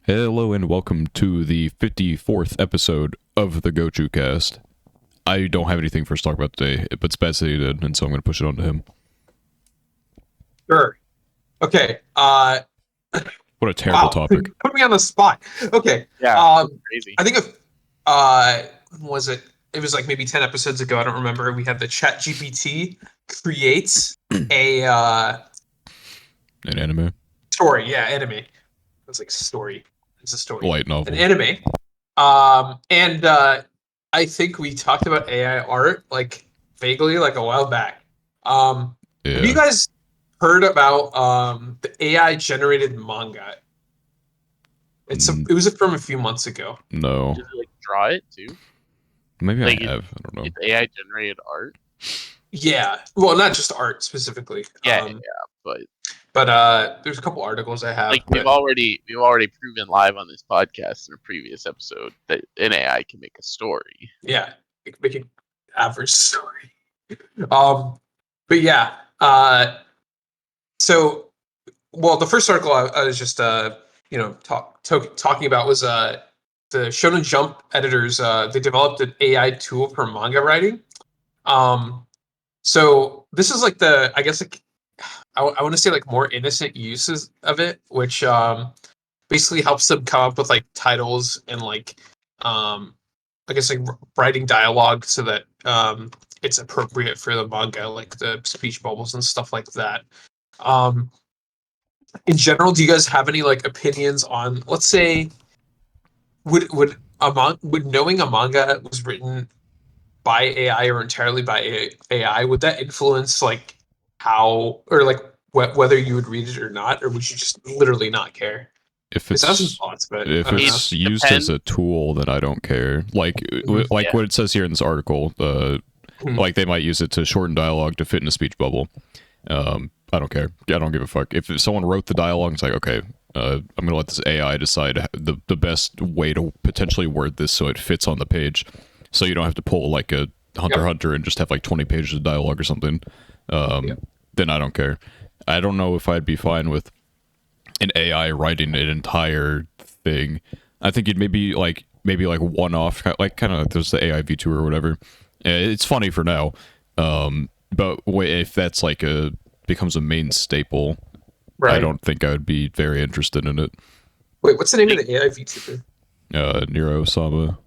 Hello and welcome to the 54th episode of the Gochuucast. I don't have anything for us to talk about today, but Spad said he did, and so I'm going to push it on to him. Sure. Okay. What a terrible topic. Put me on the spot. Okay. Yeah, crazy. I think was it? It was like maybe 10 episodes ago. I don't remember. We had the ChatGPT creates a An anime? story. Yeah, anime. It was like story. It's a story. Light novel. An anime. And I think we talked about AI art like vaguely like a while back. Have you guys heard about the AI generated manga? It was from a few months ago. No. Does it like draw it too? Maybe Like, I have. I don't know. It's AI generated art. Yeah. Well, not just art specifically. Yeah, But there's a couple articles I have. like we've already proven live on this podcast in a previous episode that an AI can make a story. Yeah, it can make an average story. But yeah. So, well, the first article I was just talking about was the Shonen Jump editors. They developed an AI tool for manga writing. So this is like I guess like I want to say like more innocent uses of it, which basically helps them come up with like titles and like I guess like writing dialogue so that it's appropriate for the manga, like the speech bubbles and stuff like that. In general, do you guys have any like opinions on, let's say, would knowing a manga was written by AI or entirely by AI, would that influence like how or like whether you would read it or not, or would you just literally not care? If it's used as a tool, then I don't care. Like what it says here in this article, like they might use it to shorten dialogue to fit in a speech bubble. I don't care. I don't give a fuck. If someone wrote the dialogue, it's like, okay, I'm gonna let this AI decide the best way to potentially word this so it fits on the page, so you don't have to pull like a Hunter x Hunter and just have like 20 pages of dialogue or something. Then I don't care. I don't know if I'd be fine with an AI writing an entire thing. I think it maybe like one off, like kind of there's the AI V2 or whatever. It's funny for now, but if that's like becomes a main staple, right. I don't think I would be very interested in it. Wait, what's the name of the AI VTuber? Nero Sama.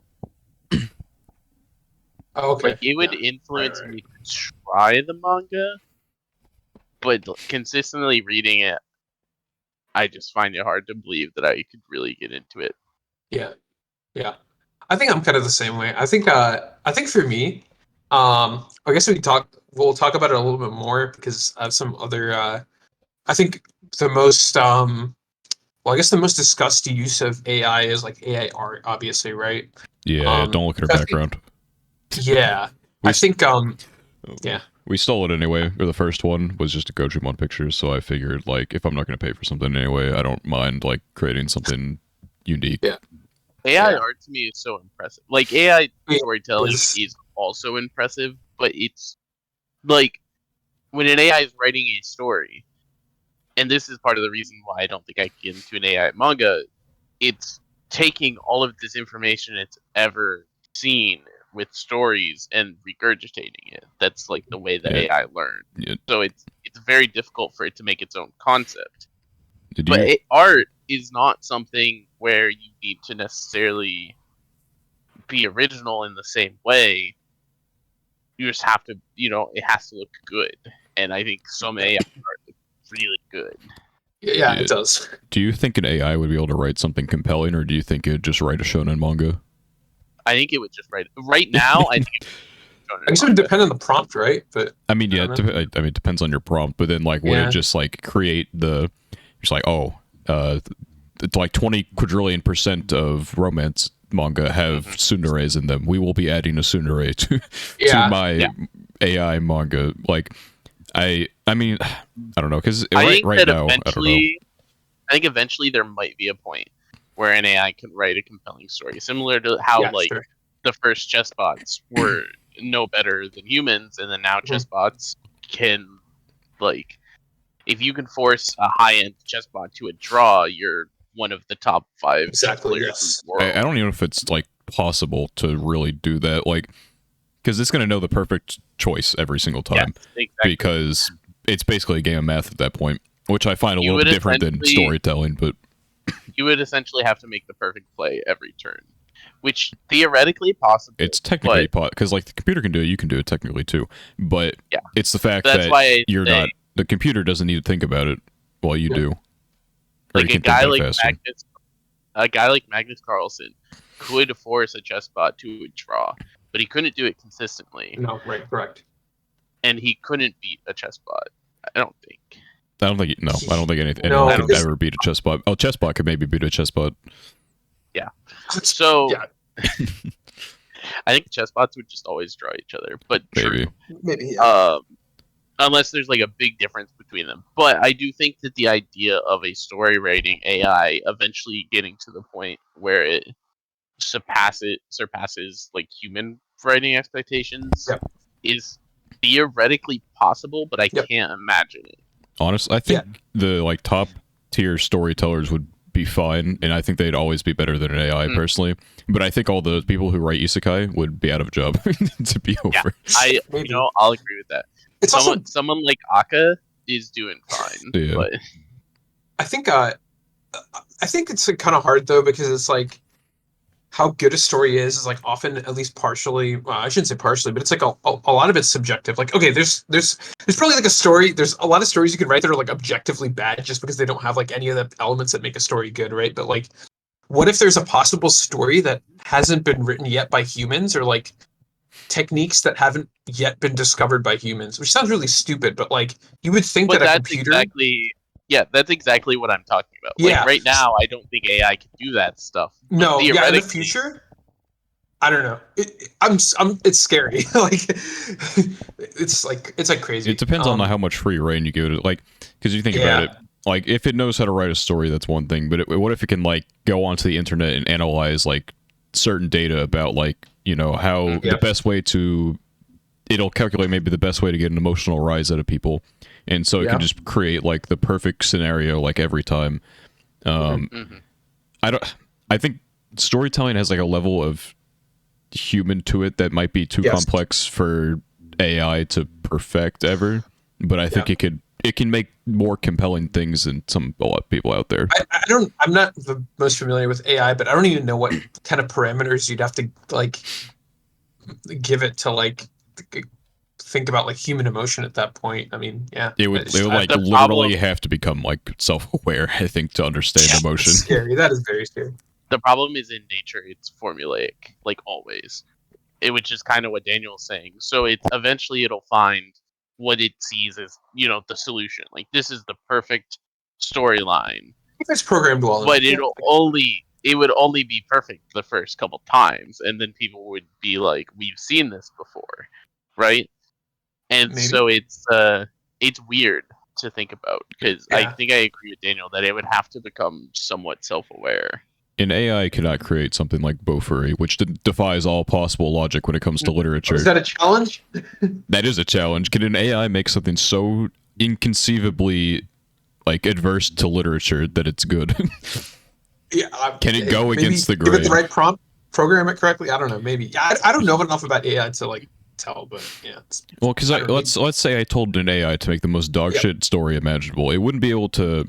Oh, okay. Like it would influence me to try the manga, but consistently reading it, I just find it hard to believe that I could really get into it. Yeah. I think I'm kind of the same way. I think for me, I guess we'll talk about it a little bit more because I have some other I think the most I guess the most discussed use of AI is like AI art, obviously, right? Yeah, don't look at her background. I think we stole it anyway, or the first one was just a Gochuucast pictures, so I figured, like, if I'm not going to pay for something anyway, I don't mind, like, creating something unique. Yeah. AI art to me is so impressive. Like, AI storytelling is also impressive, but it's, like, when an AI is writing a story, and this is part of the reason why I don't think I can get into an AI manga, it's taking all of this information it's ever seen with stories and regurgitating it. That's like the way that AI learned. Yeah. So it's very difficult for it to make its own concept. Art is not something where you need to necessarily be original in the same way. You just have to, it has to look good. And I think some AI art looks really good. Yeah, it does. Do you think an AI would be able to write something compelling, or do you think it would just write a shonen manga? I think it would just write. Right now, I think I guess it would depend on the prompt, right? But I mean, yeah, it depends on your prompt. But then, like, would it just like create just like, like 20 quadrillion % of romance manga have tsuneres in them. We will be adding a tsundere to my AI manga. Like, I mean, I don't know, because right now, I don't know. I think eventually there might be a point where an AI can write a compelling story, similar to how the first chessbots were no better than humans, and then now chessbots can, like, if you can force a high-end chessbot to a draw, you're one of the top 5 Exactly, players yes. in the world. I don't even know if it's like possible to really do that, like, because it's going to know the perfect choice every single time. Yes, exactly. Because it's basically a game of math at that point, which I find a little different than storytelling. But you would essentially have to make the perfect play every turn, which theoretically possible. It's technically because like the computer can do it, you can do it technically too. But yeah, it's the fact that you're not. The computer doesn't need to think about it while you do. Like a guy like Magnus Carlsen could force a chess bot to a draw, but he couldn't do it consistently. No, right, correct. And he couldn't beat a chess bot. I don't think anything anyone could ever beat a chess bot. Oh, chess bot could maybe beat a chess bot. Yeah. So I think chess bots would just always draw each other, but maybe unless there's like a big difference between them. But I do think that the idea of a story writing AI eventually getting to the point where it surpasses like human writing expectations is theoretically possible, but I can't imagine it. Honestly, I think the like top tier storytellers would be fine, and I think they'd always be better than an AI personally. But I think all the people who write isekai would be out of a job to be over. I'll agree with that. Someone like Aka is doing fine. Yeah. But I think it's kind of hard though, because it's like how good a story is like often at least partially. I shouldn't say partially, but it's like a lot of it's subjective. Like, okay, there's probably like a story. There's a lot of stories you can write that are like objectively bad just because they don't have like any of the elements that make a story good, right? But like, what if there's a possible story that hasn't been written yet by humans, or like techniques that haven't yet been discovered by humans? Which sounds really stupid, but like you would think that a computer. That's exactly what I'm talking about. Yeah. Like right now, I don't think AI can do that stuff. No, in the future, I don't know. It's scary. Like, it's like crazy. It depends on how much free reign you give it. Like, because you think about it, like if it knows how to write a story, that's one thing. But what if it can like go onto the internet and analyze like certain data about like how the best way to. It'll calculate maybe the best way to get an emotional rise out of people, and so it can just create like the perfect scenario like every time. I think storytelling has like a level of human to it that might be too complex for AI to perfect ever, but I think it can make more compelling things than a lot of people out there. I'm not the most familiar with AI, but I don't even know what kind of parameters you'd have to like give it to like think about like human emotion at that point. I mean, it would like literally have to become like self-aware, I think, to understand emotion. That's scary. That is very scary. The problem is in nature, it's formulaic, like always. Which is kind of what Daniel's saying. So it'll find what it sees as the solution. Like this is the perfect storyline. It's programmed well, but it would only be perfect the first couple times, and then people would be like, "We've seen this before," right? And so it's weird to think about, because I think I agree with Daniel that it would have to become somewhat self-aware. An AI cannot create something like Bofuri, which defies all possible logic when it comes to literature. Is that a challenge? That is a challenge. Can an AI make something so inconceivably like adverse to literature that it's good? Can it go against the grain? Give it the right prompt, program it correctly. I don't know. Maybe I don't know enough about AI to like tell, but well, because let's say I told an AI to make the most dog shit story imaginable, it wouldn't be able to.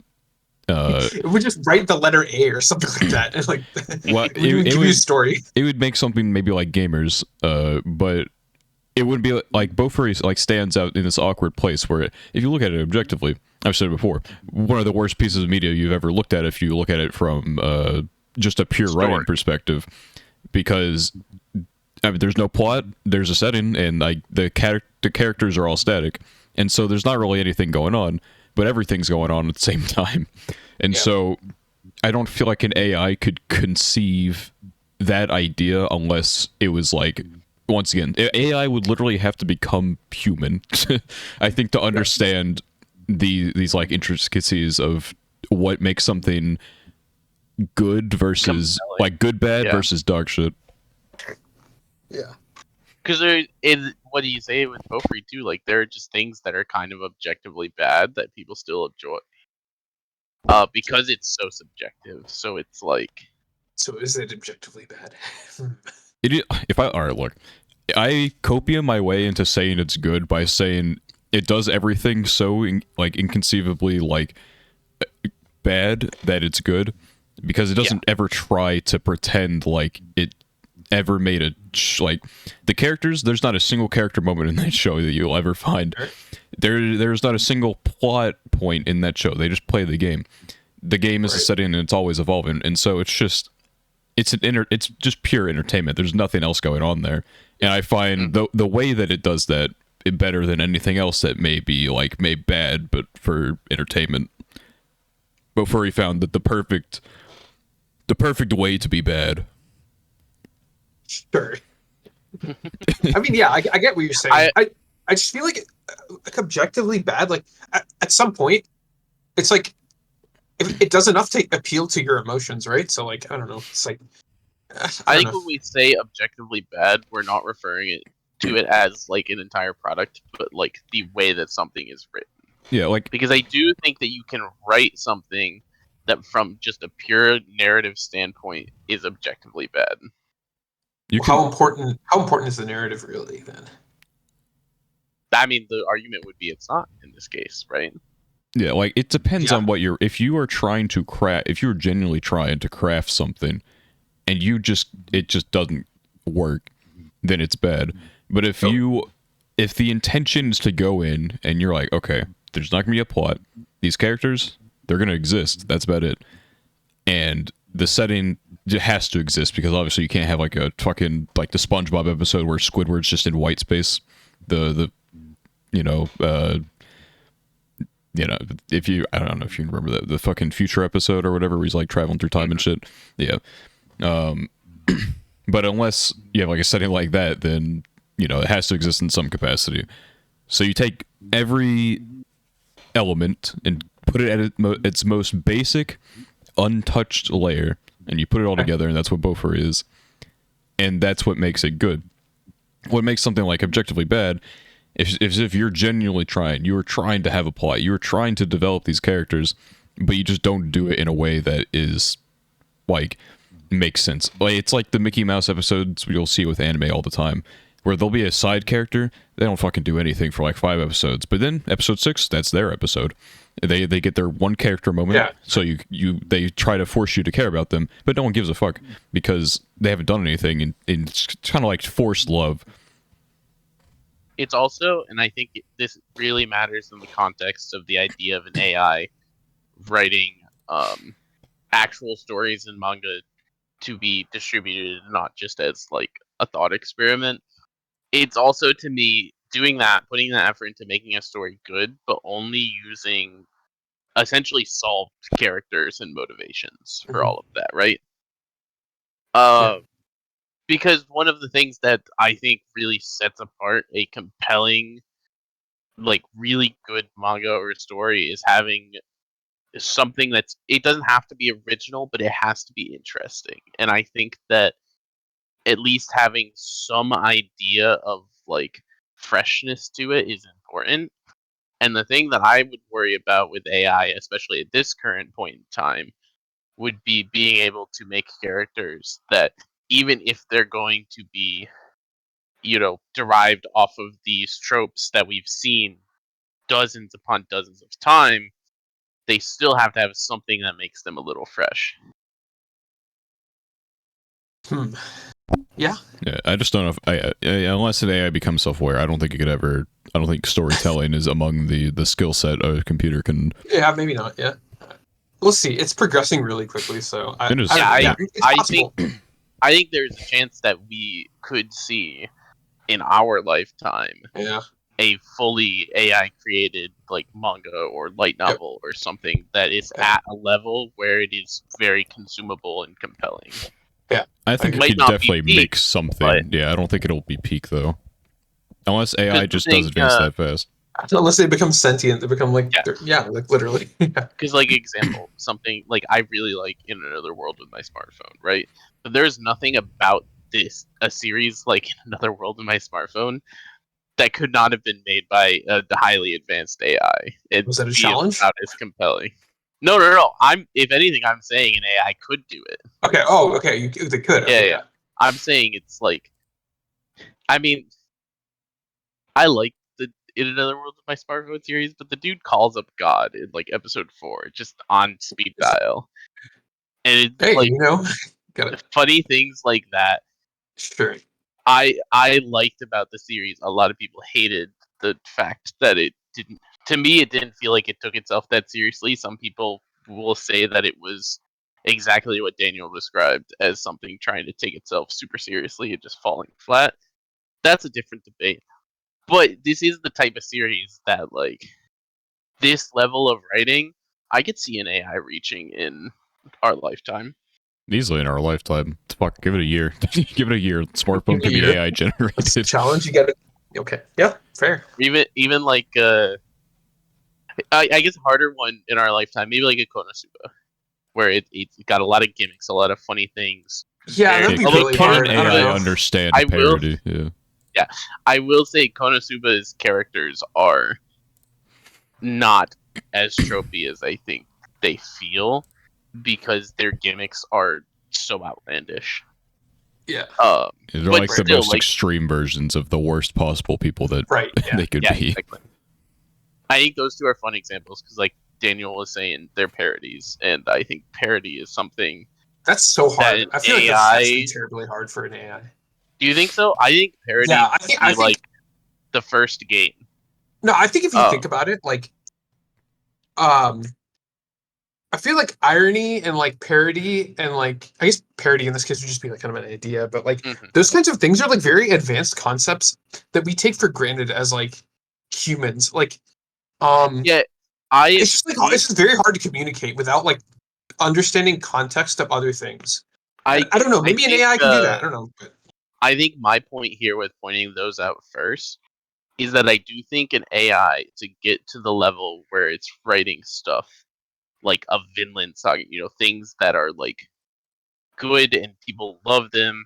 It would just write the letter A or something like that, and like it would give you a story. It would make something maybe like Gamers, but it wouldn't be like Bofuri like stands out in this awkward place where if you look at it objectively, I've said it before, one of the worst pieces of media you've ever looked at if you look at it from just a pure writing perspective, because there's no plot, there's a setting, and like the characters are all static, and so there's not really anything going on, but everything's going on at the same time. And so I don't feel like an AI could conceive that idea unless it was like, once again, AI would literally have to become human, I think, to understand these like intricacies of what makes something good versus like good bad versus dog shit. Yeah. Because what do you say with Bofuri too? Like there are just things that are kind of objectively bad that people still enjoy. because it's so subjective. So it's like. So is it objectively bad? Alright, look, I copium my way into saying it's good by saying it does everything so inconceivably bad that it's good, because it doesn't ever try to pretend like it ever made the characters. There's not a single character moment in that show that you'll ever find. There's not a single plot point in that show. They just play the game. The game is a setting and it's always evolving, and so it's just it's just pure entertainment. There's nothing else going on there, and I find the way that it does that better than anything else that may be made bad, but for entertainment. Before he found that the perfect way to be bad. Sure. I mean, yeah, I get what you're saying. I just feel like objectively bad. Like at some point, it's like if it does enough to appeal to your emotions, right? So like I don't know. It's like I think when we say objectively bad, we're not referring to it as like an entire product, but like the way that something is written. Yeah, because I do think that you can write something that, from just a pure narrative standpoint, is objectively bad. How important is the narrative really then? I mean, the argument would be it's not in this case, right? Yeah, it depends on what if you are genuinely trying to craft something and it just doesn't work, then it's bad. But if the intention is to go in and you're like, okay, there's not gonna be a plot, these characters, they're gonna exist, that's about it, and the setting has to exist, because obviously you can't have a fucking the SpongeBob episode where Squidward's just in white space. If you, I don't know if you remember the fucking Future episode or whatever, where he's traveling through time and shit. Yeah. But unless you have a setting like that, then it has to exist in some capacity. So you take every element and put it at its most basic, untouched layer, and you put it all together, and that's what Bofur is. And that's what makes it good. What makes something objectively bad is if you're genuinely trying. You are trying to have a plot. You are trying to develop these characters, but you just don't do it in a way that is makes sense. It's like the Mickey Mouse episodes you'll see with anime all the time, where there'll be a side character, they don't fucking do anything for 5 episodes, but then episode 6, that's their episode. They get their one character moment, so they try to force you to care about them, but no one gives a fuck because they haven't done anything, and it's kind of like forced love. It's also, and I think this really matters in the context of the idea of an AI writing actual stories in manga to be distributed, not just as a thought experiment. It's also, to me, doing that, putting that effort into making a story good, but only using essentially solved characters and motivations for all of that, right? Because one of the things that I think really sets apart a compelling, really good manga or story is having something it doesn't have to be original, but it has to be interesting. And I think that at least having some idea of freshness to it is important. And the thing that I would worry about with AI, especially at this current point in time, would be being able to make characters that, even if they're going to be, derived off of these tropes that we've seen dozens upon dozens of time, they still have to have something that makes them a little fresh. Yeah, I just don't know if unless an AI becomes self-aware, I don't think it could ever. I don't think storytelling is among the skill set a computer can. Yeah, maybe not. Yeah, we'll see. It's progressing really quickly, so I think there's a chance that we could see in our lifetime a fully AI created manga or light novel or something that is at a level where it is very consumable and compelling. Yeah, I think it could definitely make something. Yeah, I don't think it'll be peak though, unless AI just does advance that fast. Unless they become sentient, they become literally. Because example, something I really like In Another World with my smartphone, right? But there's nothing about a series like In Another World with my smartphone that could not have been made by a highly advanced AI. Was that a challenge? About as compelling. No. If anything, I'm saying an AI could do it. Okay. Oh, okay. They could. Okay, Yeah. I'm saying it's like, I mean, I like the In Another World of my smartphone series, but the dude calls up God in like episode 4, just on speed dial, and it's Hey, like got it. funny things like that. Sure. I liked about the series. A lot of people hated the fact that it didn't. To me, it didn't feel like it took itself that seriously. Some people will say that it was exactly what Daniel described as something trying to take itself super seriously and just falling flat. That's a different debate. But this is the type of series that, like, this level of writing, I could see an AI reaching in our lifetime. Easily in our lifetime. Fuck, give it a year. Give it a year. Smartphone can be AI generated. Challenge, you get it. Okay. Yeah, fair. Even like I guess a harder one in our lifetime, maybe like a Konosuba, where it's got a lot of gimmicks, a lot of funny things. Yeah, that'd be really hard. Can AI understand parody? Yeah, I will say Konosuba's characters are not as tropey as I think they feel, because their gimmicks are so outlandish. Yeah. They're like the most extreme versions of the worst possible people that they could be. Exactly. I think those two are fun examples because, like Daniel was saying, they're parodies, and I think parody is something that's so hard. I feel like that's actually terribly hard for an AI. Do you think so? I think parody is like the first game. No, I think if you think about it, like, I feel like irony and like parody and like, I guess parody in this case would just be like kind of an idea, but like those kinds of things are like very advanced concepts that we take for granted as like humans. Like, it's just very hard to communicate without like understanding context of other things. I don't know. Maybe an AI can do that. I don't know. But I think my point here with pointing those out first is that I do think an AI, to get to the level where it's writing stuff like a Vinland Saga, things that are like good and people love them,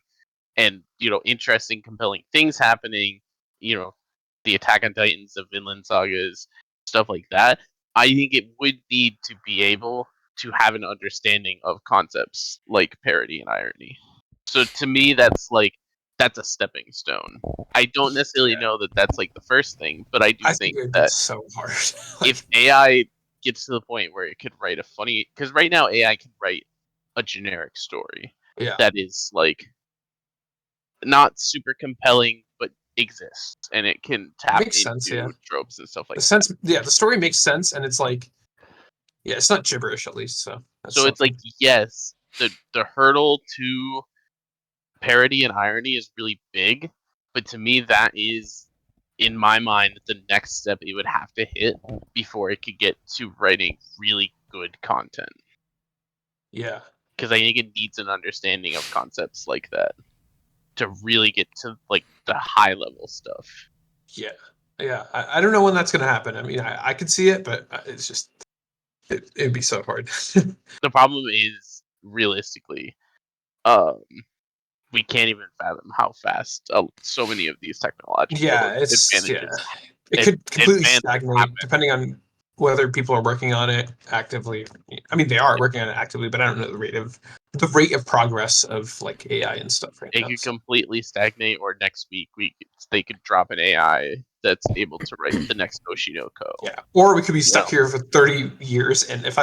and interesting, compelling things happening, the Attack on Titans of Vinland Sagas, stuff like that. I think it would need to be able to have an understanding of concepts like parody and irony. So to me, that's a stepping stone. I don't necessarily know that that's like the first thing, but I do think that so hard. if AI gets to the point where it could write a funny, because right now AI can write a generic story that is like not super compelling, but exists, and it can tap into tropes and stuff like that. The story makes sense, and it's like, it's not gibberish at least. So it's like, yes, the hurdle to parody and irony is really big, but to me that is, in my mind, the next step it would have to hit before it could get to writing really good content. Yeah. Because I think it needs an understanding of concepts like that to really get to like the high level stuff. Yeah. I don't know when that's gonna happen. I mean, I could see it, but it's just it'd be so hard. The problem is, realistically, we can't even fathom how fast so many of these technological advantages. It could completely stagnate depending on whether people are working on it actively. I mean, they are working on it actively, but I don't know the rate of progress of like AI and stuff right now. It could completely stagnate, or next week they could drop an AI that's able to write the next Oshinoko. Yeah, or we could be stuck here for 30 years, and if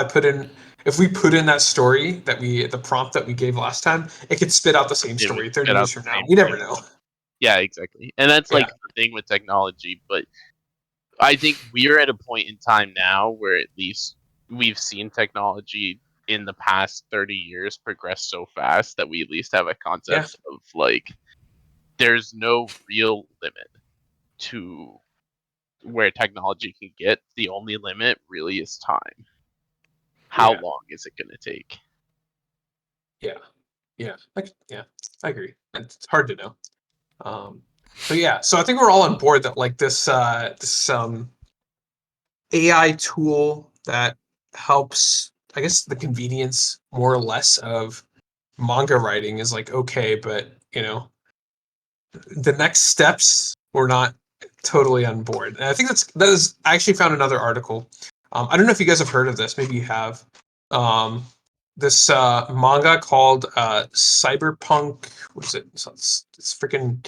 we put in that story the prompt that we gave last time, it could spit out the same story 30 years from now. We never know. Yeah, exactly. And that's like the thing with technology, but I think we're at a point in time now where at least we've seen technology in the past 30 years progress so fast that we at least have a concept of like, there's no real limit to where technology can get. The only limit really is time. How long is it going to take? I agree. It's hard to know. So I think we're all on board that like this AI tool that helps, I guess, the convenience more or less of manga writing is like okay, but the next steps we're not totally on board. And I think I actually found another article. I don't know if you guys have heard of this. Maybe you have. this manga called Cyberpunk. What is it? It's freaking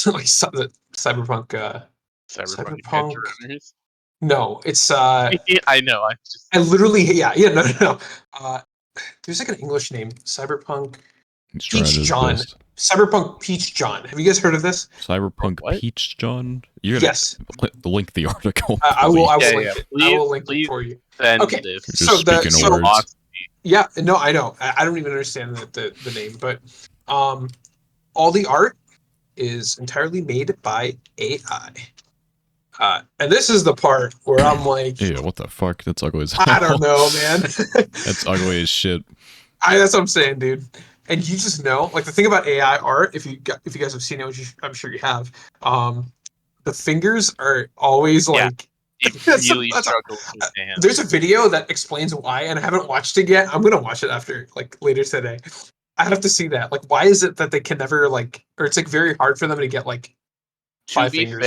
like the Cyberpunk. Cyberpunk Adventure Runners. No, it's I know. I literally no. There's like an English name. Cyberpunk Peach John. Best. Cyberpunk Peach John. Have you guys heard of this? Cyberpunk Peach John? You're gonna Yes. link the article. I will link it. Please, I will link it for you. Okay. Just speaking of words. Yeah, no, I know. I don't even understand the name, but all the art is entirely made by AI. And this is the part where I'm like, yeah, what the fuck? That's ugly as hell. I don't know, man. That's ugly as shit. That's what I'm saying, dude. And you just know, like the thing about AI art, if you guys have seen it, which I'm sure you have, the fingers are always like. It really struggles with hands. There's a video that explains why, and I haven't watched it yet. I'm gonna watch it after, like later today. I have to see that. Like, why is it that they can never like, or it's like very hard for them to get like 5 fingers?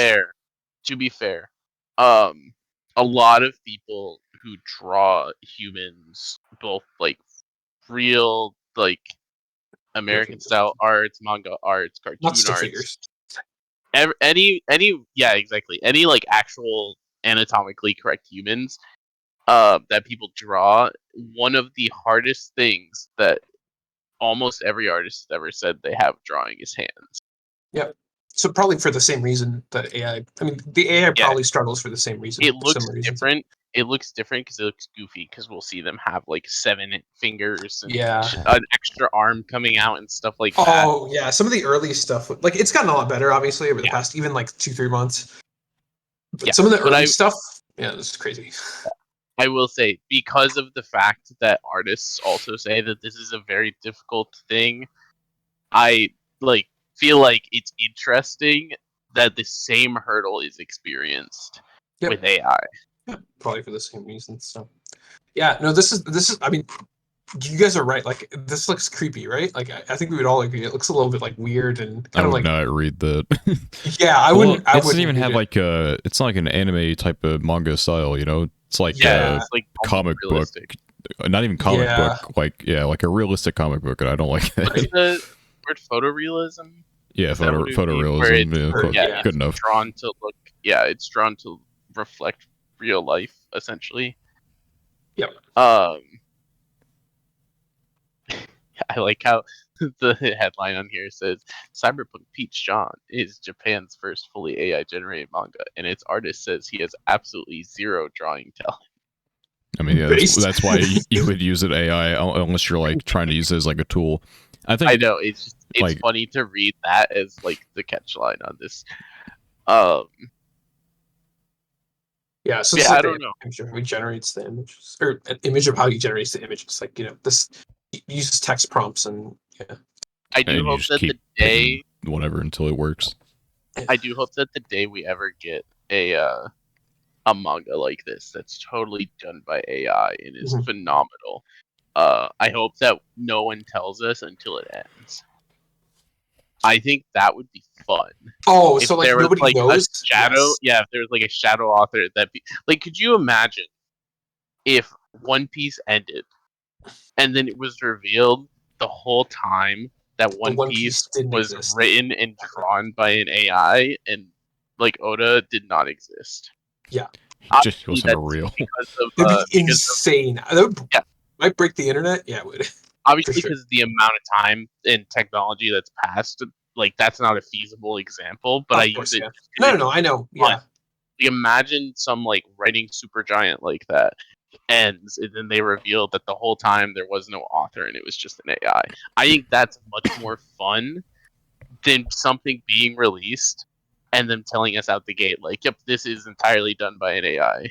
To be fair, a lot of people who draw humans, both like real like American style arts, manga arts, cartoon arts, figures. Any exactly, any like actual anatomically correct humans that people draw, one of the hardest things that almost every artist has ever said they have drawing is hands. Yep. So probably for the same reason that AI. I mean, the AI probably struggles for the same reason. It looks different. It looks different because it looks goofy. Because we'll see them have like 7 fingers and an extra arm coming out and stuff like that. Oh yeah, some of the early stuff, like it's gotten a lot better, obviously, over the past even like 2-3 months. But some of the early stuff, this is crazy. I will say, because of the fact that artists also say that this is a very difficult thing, I feel like it's interesting that the same hurdle is experienced with AI. Yeah, probably for the same reasons. So, yeah, no, this is. I mean, you guys are right. Like, this looks creepy, right? Like, I think we would all agree. It looks a little bit like weird and kind of like. I would not read that. Yeah, I wouldn't. It doesn't even have like a. It's not like an anime type of manga style, you know. It's like it's like comic book. Not even comic book. Like a realistic comic book, and I don't like that. What's the word? Photorealism. Yeah, photorealism. Good enough. Drawn to look. Yeah, it's drawn to reflect real life, essentially. Yep. I like how the headline on here says Cyberpunk Peach John is Japan's first fully AI generated manga, and its artist says he has absolutely zero drawing talent. I mean, yeah, that's why you would use an AI unless you're like trying to use it as like a tool. I know it's funny to read that as like the catch line on this. Yeah, so I don't know. Who generates the images, or an image of how he generates the images? Like, this uses text prompts and I do hope that the day whatever until it works. I do hope that the day we ever get a manga like this that's totally done by AI and is phenomenal. I hope that no one tells us until it ends. I think that would be fun. Oh, so like nobody knows? A shadow, if there was like a shadow author, could you imagine if One Piece ended and then it was revealed the whole time that One Piece was written and drawn by an AI and like Oda did not exist? Yeah. It just wasn't real. It'd be insane. Might break the internet. Yeah, it would. Obviously, because the amount of time and technology that's passed, like that's not a feasible example. But use it. No, I know. Yeah. Imagine some like writing supergiant like that ends, and then they reveal that the whole time there was no author and it was just an AI. I think that's much more fun than something being released and them telling us out the gate like, "Yep, this is entirely done by an AI."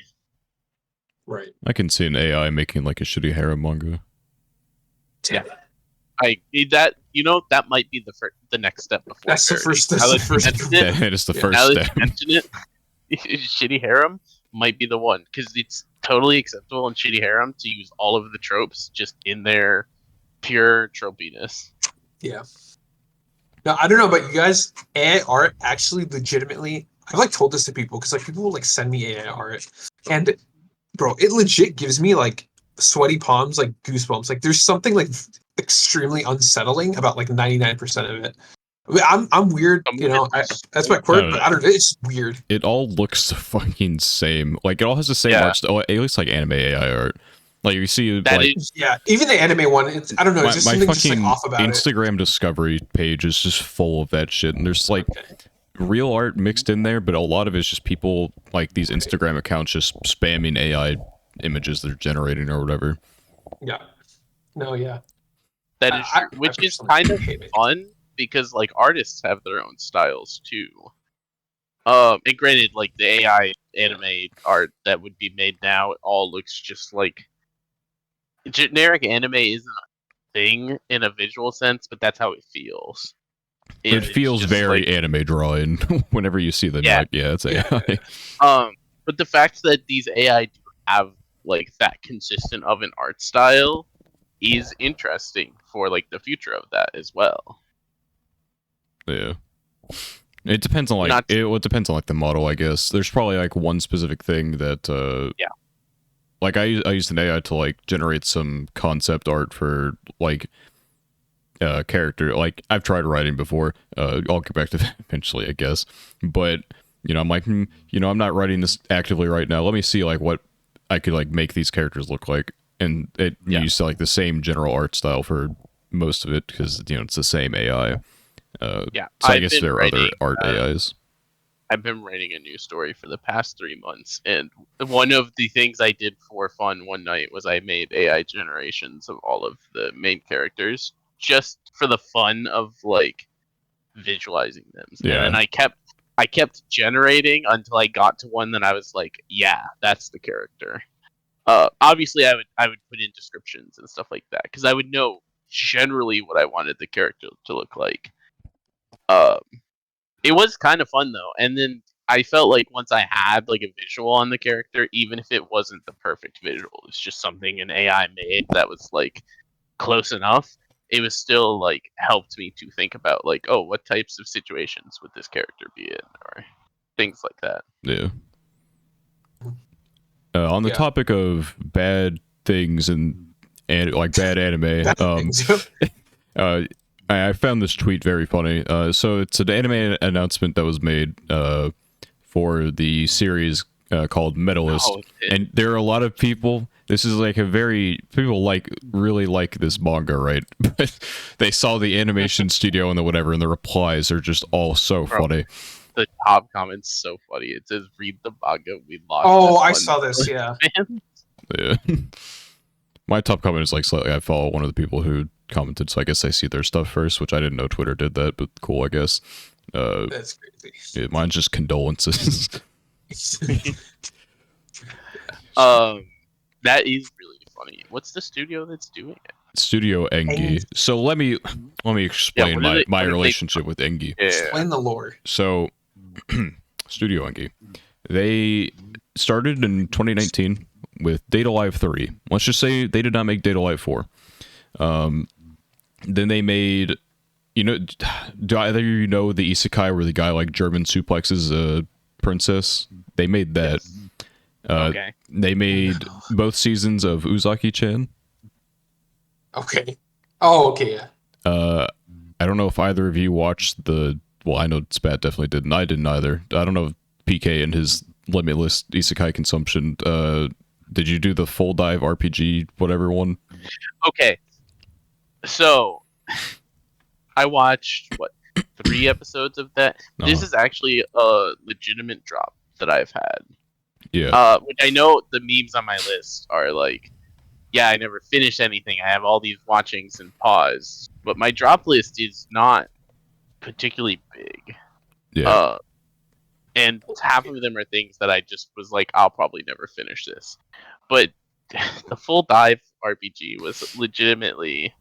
Right. I can see an AI making like a shitty harem manga. Yeah, that might be the next step before. That's the first. That is the first step. Mention it. Shitty harem might be the one because it's totally acceptable in Shitty harem to use all of the tropes just in their pure tropiness. Yeah. Now I don't know about you guys. AI art actually legitimately. I've like told this to people because like people will like send me AI art and bro, it legit gives me like sweaty palms, like goosebumps. Like there's something like extremely unsettling about like 99% of it. I mean, I'm weird, you know. That's my quirk, but I don't know. It's weird. It all looks the fucking same. Like it all has the same art style. At least like anime AI art. Like you see, That like is- Yeah, even the anime one. It's, I don't know. It's just my something fucking just like off about Instagram discovery page is just full of that shit, and there's like real art mixed in there, but a lot of it's just people like these Instagram accounts just spamming AI images they're generating or whatever. Yeah. No. Yeah. That is true, which is kind of fun because like artists have their own styles too. And granted, like the AI anime art that would be made now, it all looks just like generic anime isn't a thing in a visual sense, but that's how it feels. It feels very like, anime drawing whenever you see them. Yeah, like, yeah, it's AI. But the fact that these AI do have like that consistent of an art style is interesting for like the future of that as well. Yeah. It depends on like it depends on like the model, I guess. There's probably like one specific thing that like I used an AI to like generate some concept art for like character. Like I've tried writing before. I'll get back to that eventually, I guess. But you know, I'm like, you know, I'm not writing this actively right now. Let me see like what I could like make these characters look like, and it used to like the same general art style for most of it because you know it's the same AI. So I guess there are other art AIs. I've been writing a new story for the past 3 months, and one of the things I did for fun one night was I made AI generations of all of the main characters just for the fun of like visualizing them. Yeah. And then I kept generating until I got to one that I was like, yeah, that's the character. Obviously, I would put in descriptions and stuff like that because I would know generally what I wanted the character to look like. It was kind of fun though, and then I felt like once I had like a visual on the character, even if it wasn't the perfect visual, it's just something an AI made that was like close enough. It was still like helped me to think about like, oh, what types of situations would this character be in, or things like that. Yeah. On the topic of bad things and like bad anime, I found this tweet very funny. So it's an anime announcement that was made for the series called Medalist, and there are a lot of people. This is like people really like this manga, right? But they saw the animation studio and the whatever, and the replies are just all so funny. The top comment's so funny. It says, "Read the manga. We lost." Oh, I saw this. Yeah. Yeah. My top comment is like slightly. I follow one of the people who commented, so I guess I see their stuff first, which I didn't know Twitter did that, but cool, I guess. That's crazy. Yeah, mine's just condolences. That is really funny. What's the studio that's doing it? Studio Engi. So let me explain my relationship with Engi. Yeah. Explain the lore. So, Studio Engi, they started in 2019 with Data Live 3. Let's just say they did not make Data Live 4. Then they made, you know, do either of you know the isekai where the guy like German suplexes a princess? They made that. Yes. Okay. They made both seasons of Uzaki-chan. Okay. Oh, okay, yeah. I don't know if either of you watched well, I know Spat definitely didn't. I didn't either. I don't know if PK and his limitless isekai consumption, did you do the full dive RPG whatever one? Okay. So, I watched, 3 episodes of that? Uh-huh. This is actually a legitimate drop that I've had. Yeah. Which I know the memes on my list are like, yeah, I never finished anything. I have all these watchings and pause. But my drop list is not particularly big. Yeah. And half of them are things that I just was like, I'll probably never finish this. But the full dive RPG was legitimately...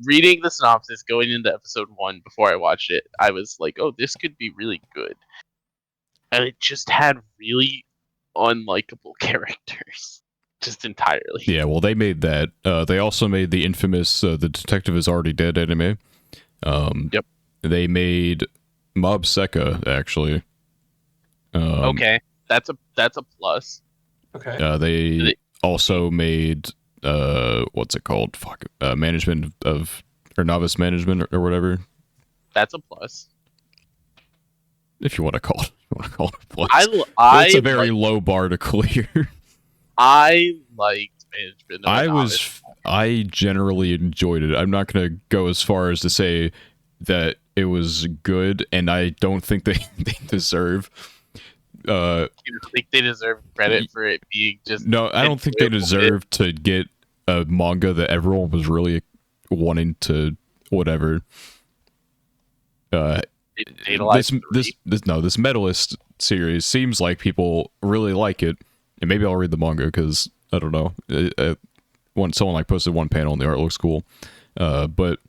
reading the synopsis going into episode 1 before I watched it, I was like, oh, this could be really good. And it just had really unlikable characters. Just entirely. Yeah, well, they made that. They also made the infamous The Detective Is Already Dead anime. Yep. They made Mob Secca, actually. Okay. That's a plus. Okay. also made what's it called? Fuck, management of or novice management or whatever. That's a plus. If you want to call it, a plus. It's a very low bar to clear. I liked management. I generally enjoyed it. I'm not gonna go as far as to say that it was good, and I don't think they deserve. You think they deserve credit for it being just? No, I don't think they deserve to get a manga that everyone was really wanting to whatever. This Medalist series seems like people really like it, and maybe I'll read the manga because I don't know. Someone like posted one panel and the art looks cool, but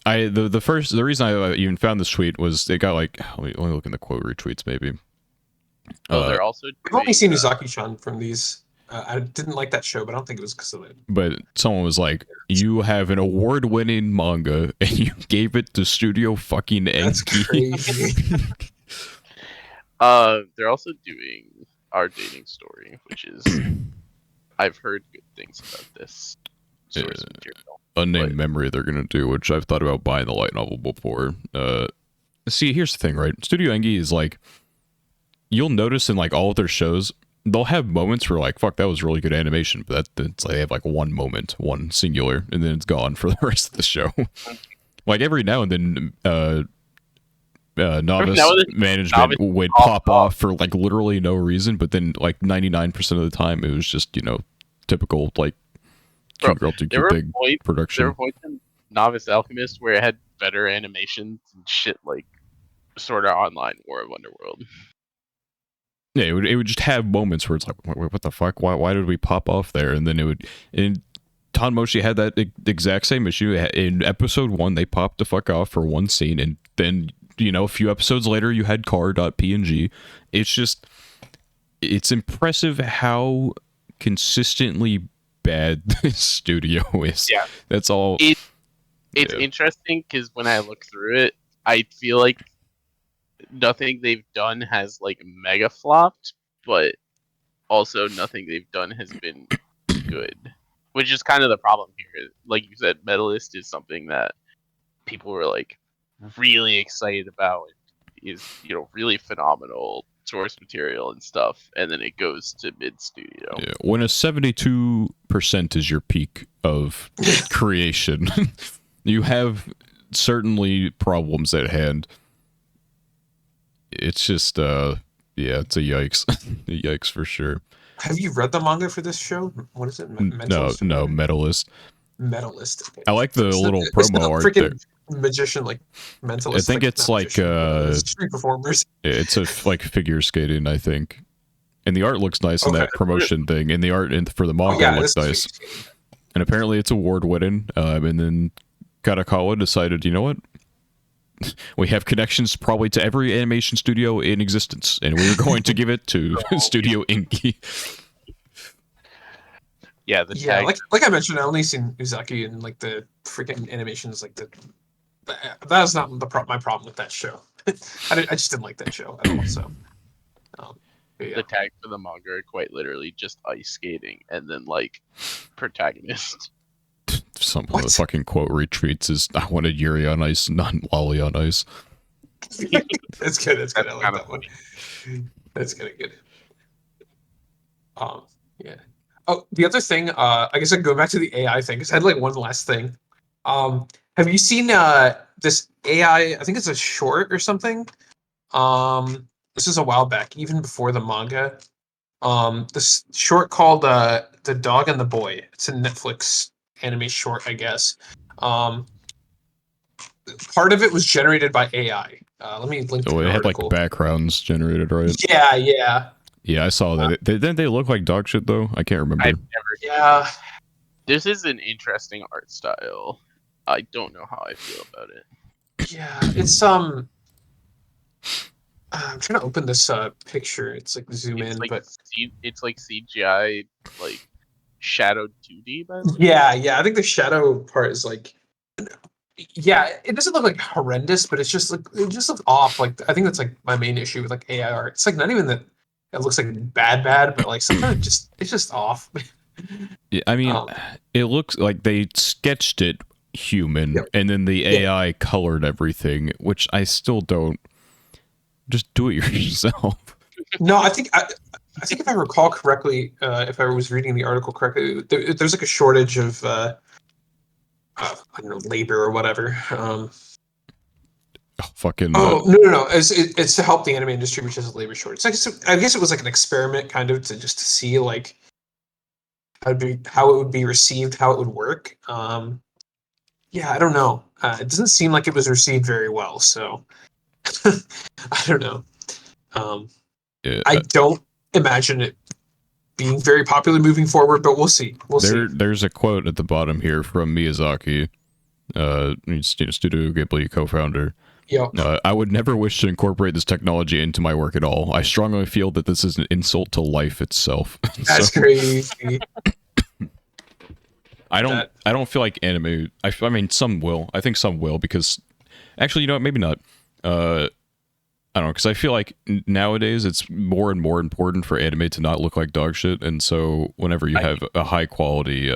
the reason I even found this tweet was it got like let me look in the quote retweets maybe. They're also. I've only seen Uzaki-chan from these. I didn't like that show, but I don't think it was because of it. But someone was like, "You have an award-winning manga, and you gave it to Studio fucking Enki." That's crazy. They're also doing Our Dating Story, which is I've heard good things about this source material. Unnamed Memory they're gonna do, which I've thought about buying the light novel before. See, here's the thing, right? Studio Enki is like, you'll notice in like all of their shows, they'll have moments where like, fuck, that was really good animation, but it's like they have like one moment, one singular, and then it's gone for the rest of the show. Like every now and then, novice management would pop off for like literally no reason, but then like 99% of the time, it was just typical like cute girl to cute big production. There were points in Novice Alchemist where it had better animations and shit like Sword Art Online or Wonderworld. Yeah, it would just have moments where it's like, what the fuck? Why did we pop off there? And then it would. And Tanmoshi had that exact same issue. In episode 1, they popped the fuck off for one scene, and then a few episodes later, you had car.png. It's impressive how consistently bad this studio is. Yeah, that's all. It's interesting because when I look through it, I feel like nothing they've done has like mega flopped, but also nothing they've done has been good, which is kind of the problem here. Like you said, Medalist is something that people were like really excited about. Is really phenomenal source material and stuff, and then it goes to mid studio. Yeah, when a 72% is your peak of creation, you have certainly problems at hand. It's just it's a yikes. A yikes for sure. Have you read the manga for this show? What is it? No, Medalist. Okay. I like the little promo art there. Magician, like Mentalist. I think it's like street performers. It's like figure skating, I think. And the art looks nice in that promotion thing. And the art for the manga looks nice. And apparently it's award winning. And then Karakawa decided, you know what? We have connections probably to every animation studio in existence, and we're going to give it to Studio Enki. Yeah, like I mentioned, I only seen Uzaki and like the freaking animations. Like that was not my problem with that show. I just didn't like that show at all. So, the tags for the manga are quite literally just ice skating and then like protagonist. Some of the fucking quote retweets is I wanted Yuri on ice, not Lolly on ice. That's good. That's good. I like that one. That's kind of good. Yeah. Oh, the other thing, I guess I can go back to the AI thing because I had like one last thing. Have you seen this AI? I think it's a short or something. This is a while back, even before the manga. This short called "The Dog and the Boy." It's a Netflix anime short, I guess. Part of it was generated by AI. Let me link to it had article. Like backgrounds generated, right? Yeah, I saw that. Didn't they look like dog shit though? I can't remember. Yeah. This is an interesting art style. I don't know how I feel about it. Yeah, it's I'm trying to open this picture. It's like zoom in, like but it's like CGI, like shadowed 2D. Yeah. I think the shadow part is like, yeah, it doesn't look like horrendous, but it's just like it just looks off. Like I think that's like my main issue with like AI art. It's like not even that it looks like bad, but like sometimes it's just off. Yeah, I mean, it looks like they sketched it human, Yep. and then the AI colored everything, which I still don't. Just do it yourself. No, I think if I recall correctly, if I was reading the article correctly, there's like a shortage of I don't know, labor or whatever. Fucking. No. It's to help the anime industry, which has a labor shortage. I guess it was like an experiment, kind of, to see like how it would be received, how it would work. Yeah, I don't know. It doesn't seem like it was received very well, so I don't know. I don't imagine it being very popular moving forward, but we'll see. There's a quote at the bottom here from Miyazaki, Studio Ghibli co-founder. Yep. I would never wish to incorporate this technology into my work at all. I strongly feel that this is an insult to life itself. That's crazy. I don't feel like anime. I mean, some will. I think some will, because actually, you know what? Maybe not. I don't know, because I feel like nowadays it's more and more important for anime to not look like dog shit, and so whenever you have a high quality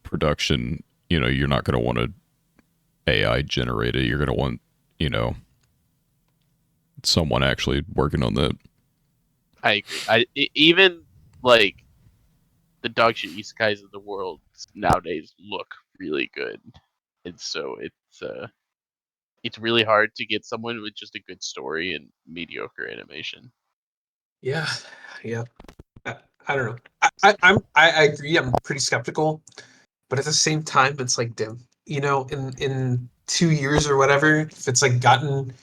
production, you're not going to want to AI generate it. You're going to want, someone actually working on that. I agree. Even like the dog shit isekais of the world nowadays look really good, and so it's really hard to get someone with just a good story and mediocre animation. Yeah. I don't know. I agree. I'm pretty skeptical, but at the same time, it's like, damn, in 2 years or whatever, if it's like gotten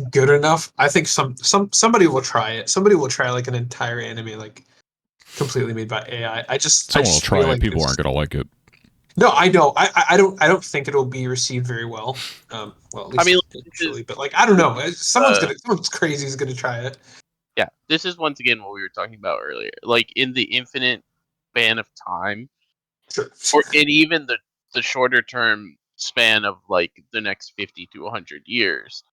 good enough, I think somebody will try it. Somebody will try like an entire anime like completely made by AI. Someone will try it. People aren't gonna like it. No, I know. I don't think it'll be received very well. Well, at least initially, but like I don't know. Someone's crazy is gonna try it. Yeah, this is once again what we were talking about earlier. Like in the infinite span of time, Sure. or in even the shorter term span of like the next 50 to 100 years,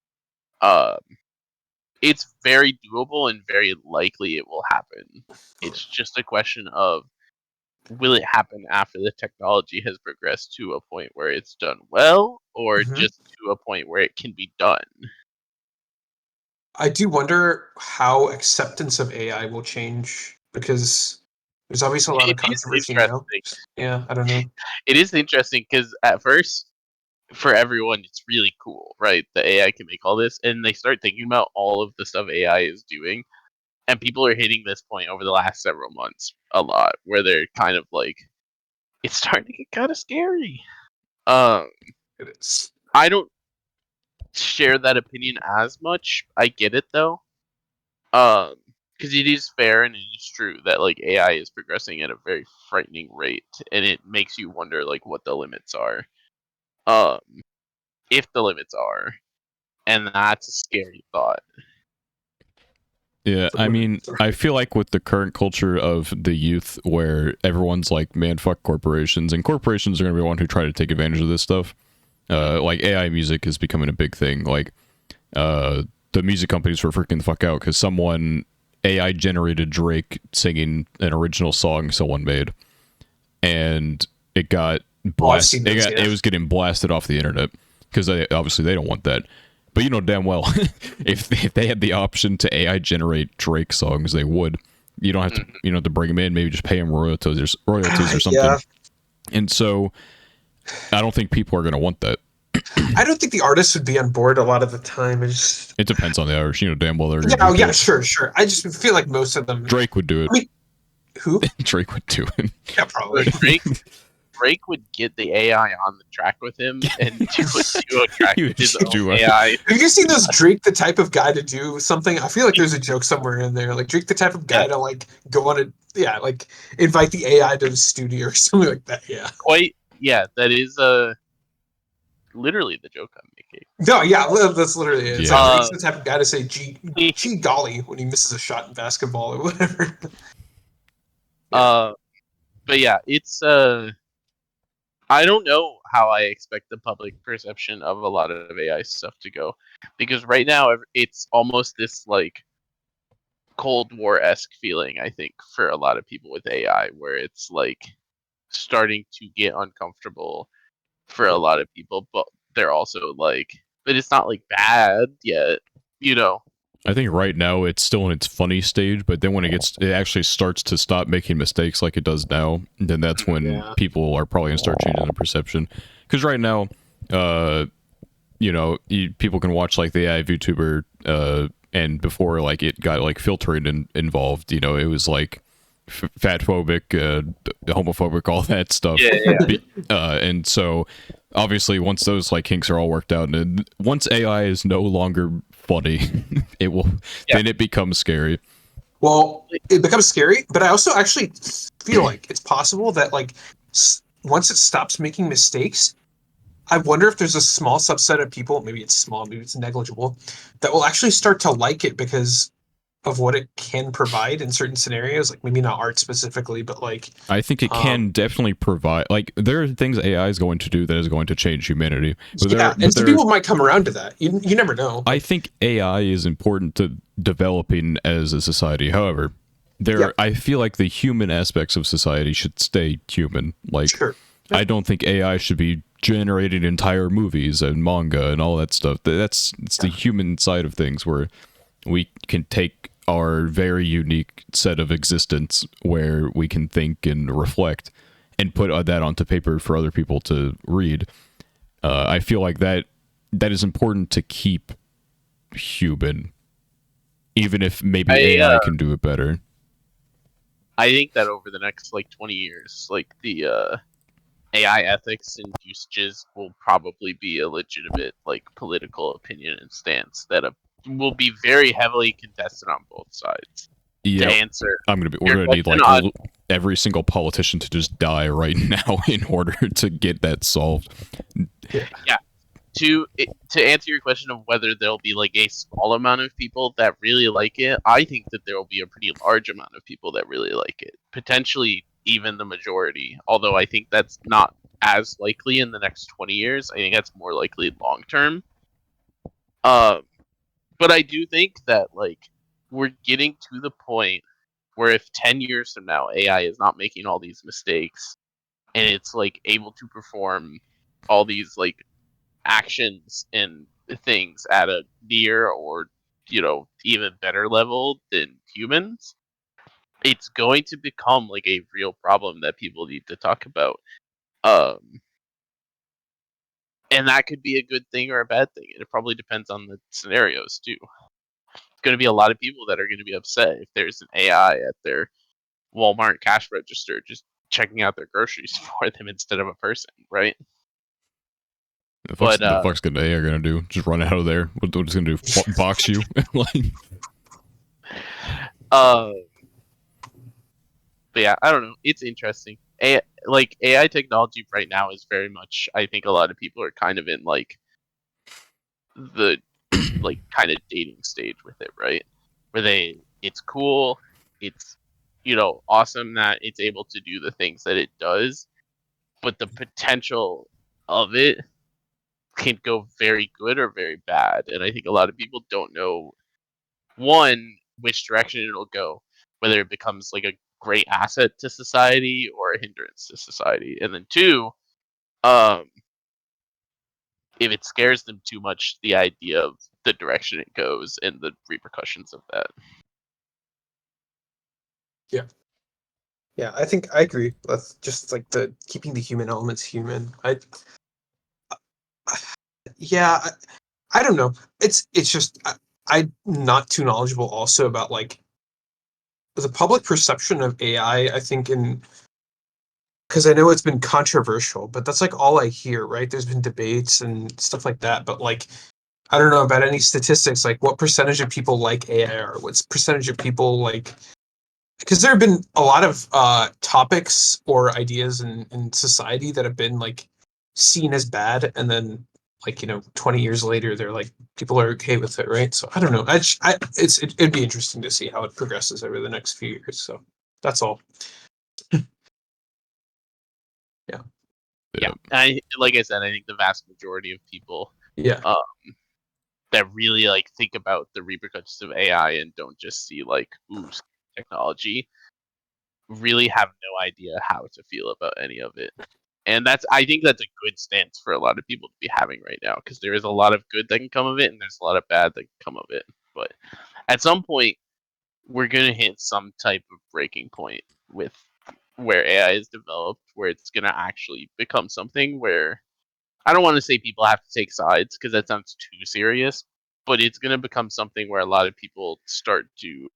it's very doable and very likely it will happen. It's just a question of, will it happen after the technology has progressed to a point where it's done well, or just to a point where it can be done? I do wonder how acceptance of AI will change, because there's obviously a lot of controversy now. Yeah, I don't know. It is interesting because at first, for everyone, it's really cool, right? The AI can make all this, and they start thinking about all of the stuff AI is doing, and people are hitting this point over the last several months a lot, where they're kind of like, it's starting to get kind of scary. It is. I don't share that opinion as much. I get it though, because it is fair and it is true that like AI is progressing at a very frightening rate, and it makes you wonder like what the limits are, if the limits are, and that's a scary thought. Yeah, I mean, I feel like with the current culture of the youth, where everyone's like, man, fuck corporations, and corporations are going to be the one who try to take advantage of this stuff. Like AI music is becoming a big thing. Like, the music companies were freaking the fuck out because someone AI generated Drake singing an original song someone made, and it got blasted. It was getting blasted off the internet because obviously they don't want that. But you know damn well, if they had the option to AI generate Drake songs, they would. You don't have to, to bring them in. Maybe just pay them royalties or something. Yeah. And so, I don't think people are going to want that. I don't think the artists would be on board a lot of the time. It depends on the artist. You know damn well they're. Sure. I just feel like most of them. Drake would do it. I mean, who? Drake would do it. Yeah, probably. Drake would get the AI on the track with him and do a track with his own AI. Have you seen those Drake the type of guy to do something? I feel like there's a joke somewhere in there. Like Drake the type of guy to like go on like invite the AI to the studio or something like that. Yeah. Yeah, that is literally the joke I'm making. No, yeah, that's literally it. It's like Drake's the type of guy to say gee golly when he misses a shot in basketball or whatever. But yeah, it's I don't know how I expect the public perception of a lot of AI stuff to go, because right now it's almost this like Cold War-esque feeling, I think, for a lot of people with AI, where it's like starting to get uncomfortable for a lot of people, but they're also like, but it's not like bad yet, you know. I think right now it's still in its funny stage, but then when it actually starts to stop making mistakes like it does now, then that's when people are probably gonna start changing their perception. Because right now, people can watch like the AI VTuber, and before like it got like filtering involved, it was like fat phobic, homophobic, all that stuff. And so obviously once those like kinks are all worked out, and once AI is no longer funny, then it becomes scary. Well, it becomes scary, but I also actually feel like it's possible that like once it stops making mistakes, I wonder if there's a small subset of people, maybe it's small, maybe it's negligible, that will actually start to like it because of what it can provide in certain scenarios, like maybe not art specifically, but like I think it can definitely provide, like, there are things AI is going to do that is going to change humanity. And some people might come around to that. You never know. I think AI is important to developing as a society. However, I feel like the human aspects of society should stay human. Like, I don't think AI should be generating entire movies and manga and all that stuff. It's the human side of things where we can take our very unique set of existence where we can think and reflect and put that onto paper for other people to read. I feel like that is important to keep human, even if maybe AI can do it better. I think that over the next like 20 years, like the AI ethics and usages will probably be a legitimate like political opinion and stance that will be very heavily contested on both sides. Yeah, to answer, we're gonna need like every single politician to just die right now in order to get that solved. Yeah. To answer your question of whether there'll be like a small amount of people that really like it, I think that there will be a pretty large amount of people that really like it. Potentially even the majority. Although I think that's not as likely in the next 20 years. I think that's more likely long term. But I do think that like we're getting to the point where if 10 years from now AI is not making all these mistakes and it's like able to perform all these like actions and things at a near or even better level than humans, it's going to become like a real problem that people need to talk about. And that could be a good thing or a bad thing. It probably depends on the scenarios too. It's going to be a lot of people that are going to be upset if there's an AI at their Walmart cash register just checking out their groceries for them instead of a person, right? The fuck's gonna AI gonna do? Just run out of there? What it's gonna do? Box you? Like, but yeah, I don't know. It's interesting. AI technology right now is very much. I think a lot of people are kind of in like the like kind of dating stage with it, right? Where it's cool, it's awesome that it's able to do the things that it does, but the potential of it can go very good or very bad, and I think a lot of people don't know one which direction it'll go, whether it becomes like a great asset to society or a hindrance to society, and then two, um, if it scares them too much, the idea of the direction it goes and the repercussions of that. Yeah, I think I agree. That's just like the keeping the human elements human. I don't know. It's just I'm not too knowledgeable also about like the public perception of AI. I think because I know it's been controversial, but that's like all I hear, right? There's been debates and stuff like that, but like I don't know about any statistics, like what percentage of people like AI or what's percentage of people like, because there have been a lot of topics or ideas in society that have been like seen as bad, and then like 20 years later they're like people are okay with it, right? So I don't know. It'd be interesting to see how it progresses over the next few years. So that's all. Yeah. Like I said, I think the vast majority of people Yeah. that really like think about the repercussions of AI and don't just see like ooh technology, really have no idea how to feel about any of it. And I think that's a good stance for a lot of people to be having right now, because there is a lot of good that can come of it and there's a lot of bad that can come of it. But at some point we're gonna hit some type of breaking point with where AI is developed, where it's gonna actually become something where I don't want to say people have to take sides because that sounds too serious, but it's gonna become something where a lot of people start to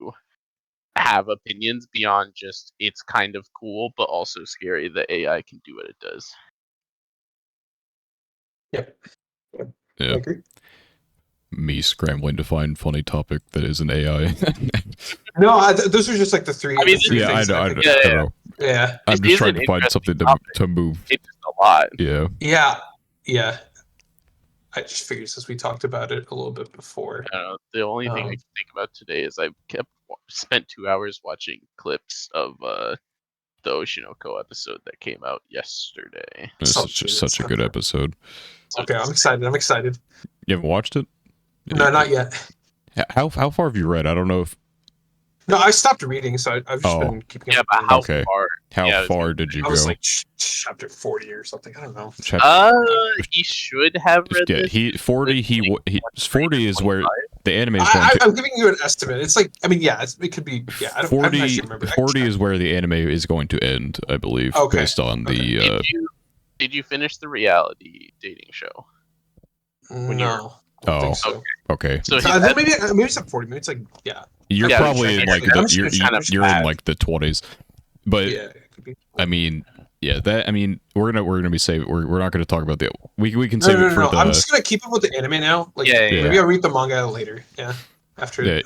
have opinions beyond just it's kind of cool, but also scary that AI can do what it does. Yep. I Yeah. agree. Me scrambling to find funny topic that isn't AI. No, those are just like the three. I mean, the three yeah, I things know. that I know. Yeah. I'm This just is trying an to find interesting something topic. to move. It's just a lot. Yeah. Yeah. I just figured since we talked about it a little bit before. The only thing I can think about today is I spent 2 hours watching clips of the Oshinoko episode that came out yesterday. It's such a good episode. Okay, I'm excited. You haven't watched it? No, not yet. How far have you read? I don't know if. No, I stopped reading, so I've just been keeping up. Yeah, but how far? How far did you go? I was like chapter 40 or something. I don't know. He should have read this. 40 is where the anime is going to. I'm giving you an estimate. It's like, I mean, yeah, it could be. Yeah, I don't actually remember. 40 is where the anime is going to end, I believe, based on the. Did you finish the reality dating show? No. Oh, so. Okay. So maybe it's like 40 minutes. Like, yeah. You're probably in like you're in like the 20s, but yeah, it could be. I mean, yeah, that I mean, we're gonna be safe. We're not gonna talk about the. We can save it for the. I'm just gonna keep up with the anime now. Like, maybe I'll read the manga later. Yeah. After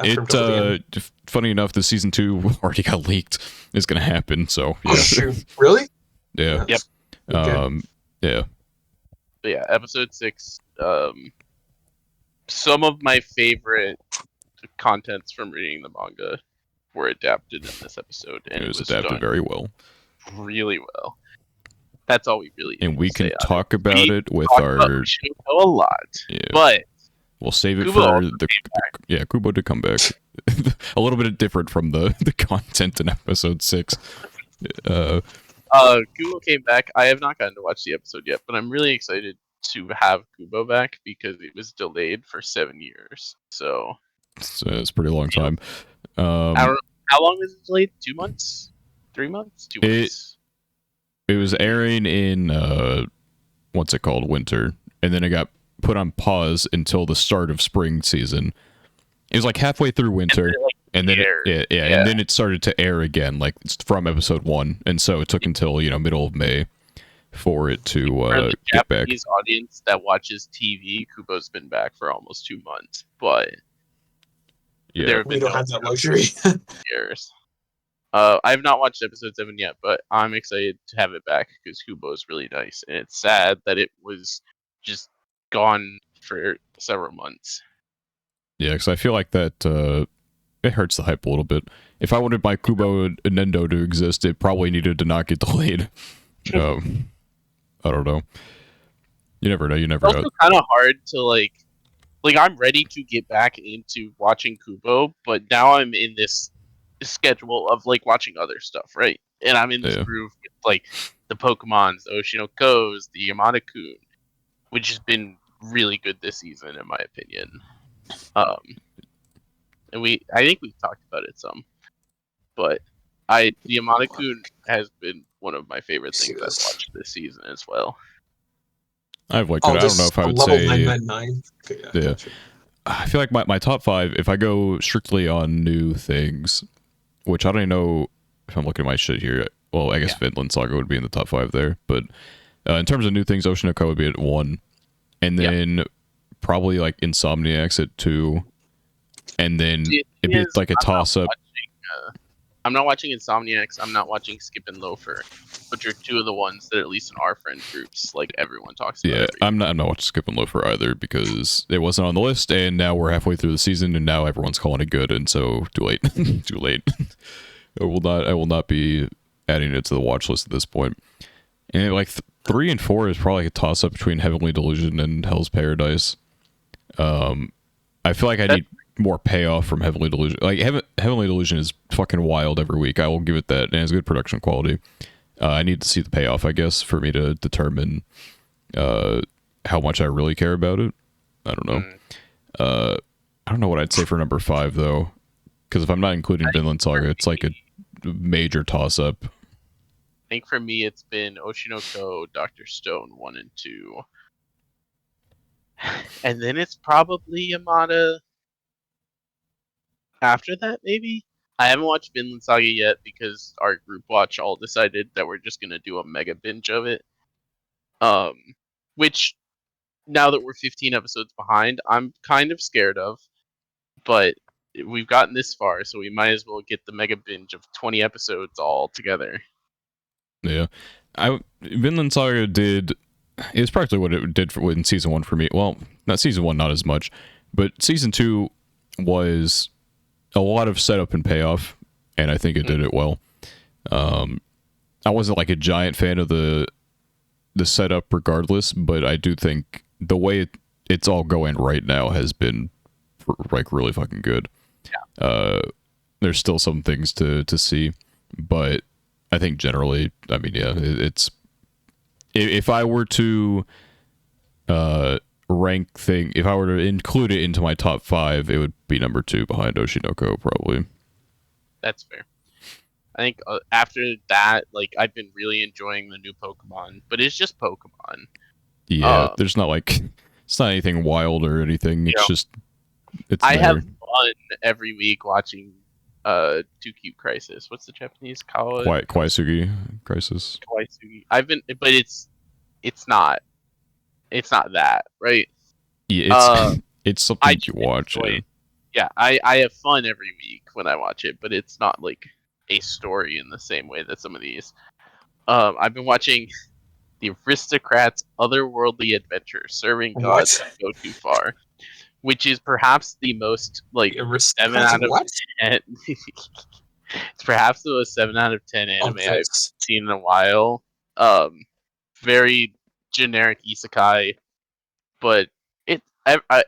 funny enough, the season 2 already got leaked. Is gonna happen. So yeah. Oh shoot! Really? Yeah. Yep. Yeah. But yeah, episode 6. Some of my favorite contents from reading the manga were adapted in this episode, and it was adapted very well. Really well. That's all we really. And we can talk about it with our. A lot. Yeah. But we'll save it for the Kubo to come back. A little bit different from the content in episode 6. Kubo came back. I have not gotten to watch the episode yet, but I'm really excited to have Kubo back because it was delayed for 7 years. So it's a pretty long time. I don't know how long was it delayed. 2 months, 3 months, 2 months. It was airing in what's it called, winter, and then it got put on pause until the start of spring season. It was like halfway through winter, and then and then it started to air again, like from episode 1, and so it took until middle of May for it to get back. Japanese audience that watches TV, Kubo's been back for almost 2 months, but we don't have that luxury. Years. I have not watched episode 7 yet, but I'm excited to have it back because Kubo is really nice, and it's sad that it was just gone for several months. Yeah, because I feel like that it hurts the hype a little bit. If I wanted my Kubo Nendo to exist, it probably needed to not get delayed. I don't know. You never know. It's also kind of hard to like I'm ready to get back into watching Kubo, but now I'm in this schedule of like watching other stuff, right? And I'm in this groove with like the Pokemons, the Oshinokos, the Yamada-kun, which has been really good this season in my opinion. And I think we've talked about it some, but the Yamada-kun has been one of my favorite things I've watched this season as well. I've liked it. I don't know if I would say 999. Okay, yeah. Gotcha. I feel like my top 5, if I go strictly on new things, which I don't even know if I'm looking at my shit here. Well, I guess Vinland Saga would be in the top 5 there, but in terms of new things, Oshinoko would be at 1, and then probably like Insomniacs at 2, and then it'd be like a toss-up. I'm not watching Insomniacs. I'm not watching Skip and Loafer, which are 2 of the ones that at least in our friend groups, like everyone talks about. Yeah, I'm not watching Skip and Loafer either because it wasn't on the list, and now we're halfway through the season, and now everyone's calling it good, and so too late, too late. I will not be adding it to the watch list at this point. And like 3 and 4 is probably a toss up between Heavenly Delusion and Hell's Paradise. I feel like I need more payoff from Heavenly Delusion. Like Heavenly Delusion is fucking wild every week. I will give it that, and it has good production quality. I need to see the payoff, I guess, for me to determine how much I really care about it. I don't know. I don't know what I'd say for number 5 though, because if I'm not including Vinland Saga, it's like a major toss-up. I think for me, it's been Oshinoko, Dr. Stone 1 and 2. And then it's probably Yamada after that, maybe? I haven't watched Vinland Saga yet because our group watch all decided that we're just going to do a mega binge of it. Which, now that we're 15 episodes behind, I'm kind of scared of. But we've gotten this far, so we might as well get the mega binge of 20 episodes all together. Yeah. Vinland Saga did... It's practically what it did in season 1 for me. Well, not season 1, not as much. But season 2 was a lot of setup and payoff, and I think it did it well. I wasn't like a giant fan of the setup regardless, but I do think the way it's all going right now has been like really fucking good. Yeah. There's still some things to see, but I think generally, I mean, yeah, it's... If I were to if I were to include it into my top 5, it would be number 2 behind Oshinoko, probably. That's fair. I think after that, like, I've been really enjoying the new Pokemon, but it's just Pokemon. Yeah, there's not like... It's not anything wild or anything. It's just... I have fun every week watching 2 Cube Crisis. What's the Japanese call it? Kwaisugi Crisis. Kwaisugi. But it's not that, right? Yeah, it's something you watch. Yeah, I have fun every week when I watch it, but it's not like a story in the same way that some of these. I've been watching The Aristocrats' Otherworldly Adventure, Serving Gods That Go Too Far, which is perhaps the most like 7 out of 10. It's perhaps the most 7 out of 10 anime I've seen in a while. Very generic isekai, but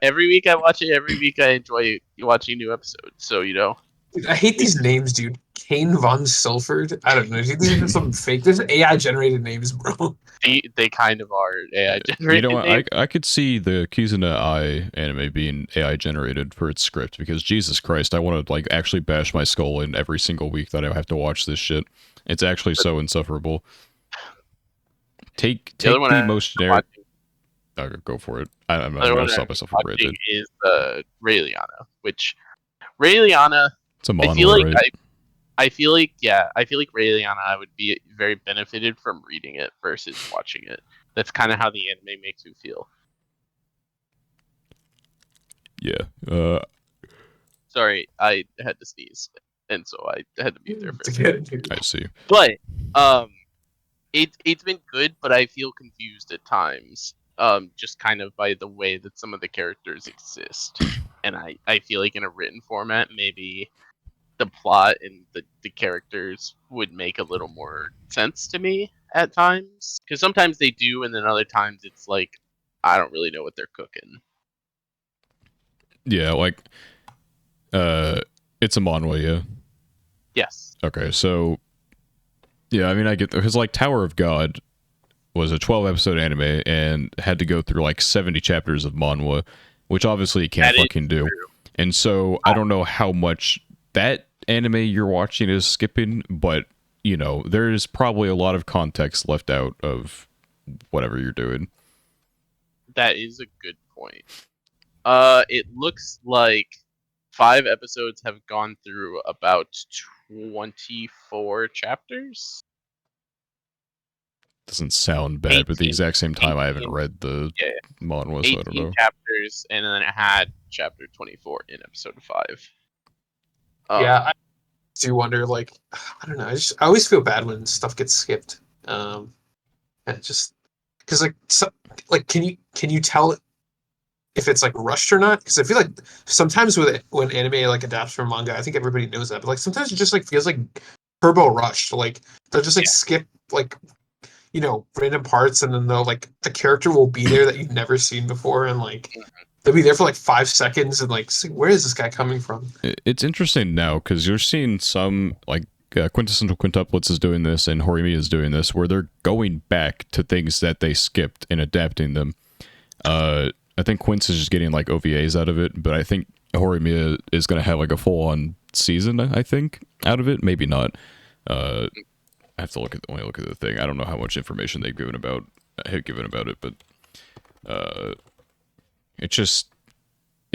every week I watch it. Every week I enjoy watching new episodes. So Dude, I hate these names, dude. Kane von Sulford. I don't know. These are some fake. There's AI generated names, bro. They kind of are AI generated. You know what? I could see the Kizuna Ai anime being AI generated for its script, because Jesus Christ, I want to like actually bash my skull in every single week that I have to watch this shit. It's actually so insufferable. Take the most generic. Go for it. I'm going to stop myself from granted. Is Raeliana, which Raeliana. It's a manhwa, right? I feel like Raeliana, I would be very benefited from reading it versus watching it. That's kind of how the anime makes me feel. Yeah. Sorry, I had to sneeze, and so I had to mute there for a second. I see. But it's been good, but I feel confused at times. Just kind of by the way that some of the characters exist, and I feel like in a written format, maybe the plot and the characters would make a little more sense to me at times, because sometimes they do, and then other times it's like I don't really know what they're cooking. Yeah, like it's a manhwa, yeah. Yes. Okay, so yeah, I mean, I get, because like Tower of God was a 12-episode anime and had to go through like 70 chapters of manhwa, which obviously you can't fucking do. And so I don't know how much that anime you're watching is skipping, but there's probably a lot of context left out of whatever you're doing. That is a good point. It looks like 5 episodes have gone through about 24 chapters. Doesn't sound bad, 18, but at the exact same time, 18, I haven't read the manhwa, so I don't know. 18 chapters, and then it had chapter 24 in episode 5. Yeah, I do wonder, like, I don't know, I always feel bad when stuff gets skipped. And just because, like, can you tell if it's like rushed or not? Because I feel like sometimes when anime like adapts from manga, I think everybody knows that, but like sometimes it just like feels like turbo rushed. Like they'll just like skip like random parts, and then they'll like a character will be there that you've never seen before, and like they'll be there for like 5 seconds and like, where is this guy coming from? It's interesting now because you're seeing some like Quintessential Quintuplets is doing this and Horimiya is doing this, where they're going back to things that they skipped and adapting them. I think Quince is just getting like OVAs out of it, but I think Horimiya is going to have like a full-on season, I think, out of it. Maybe not. I have to look at the thing. I don't know how much information they've given about it, but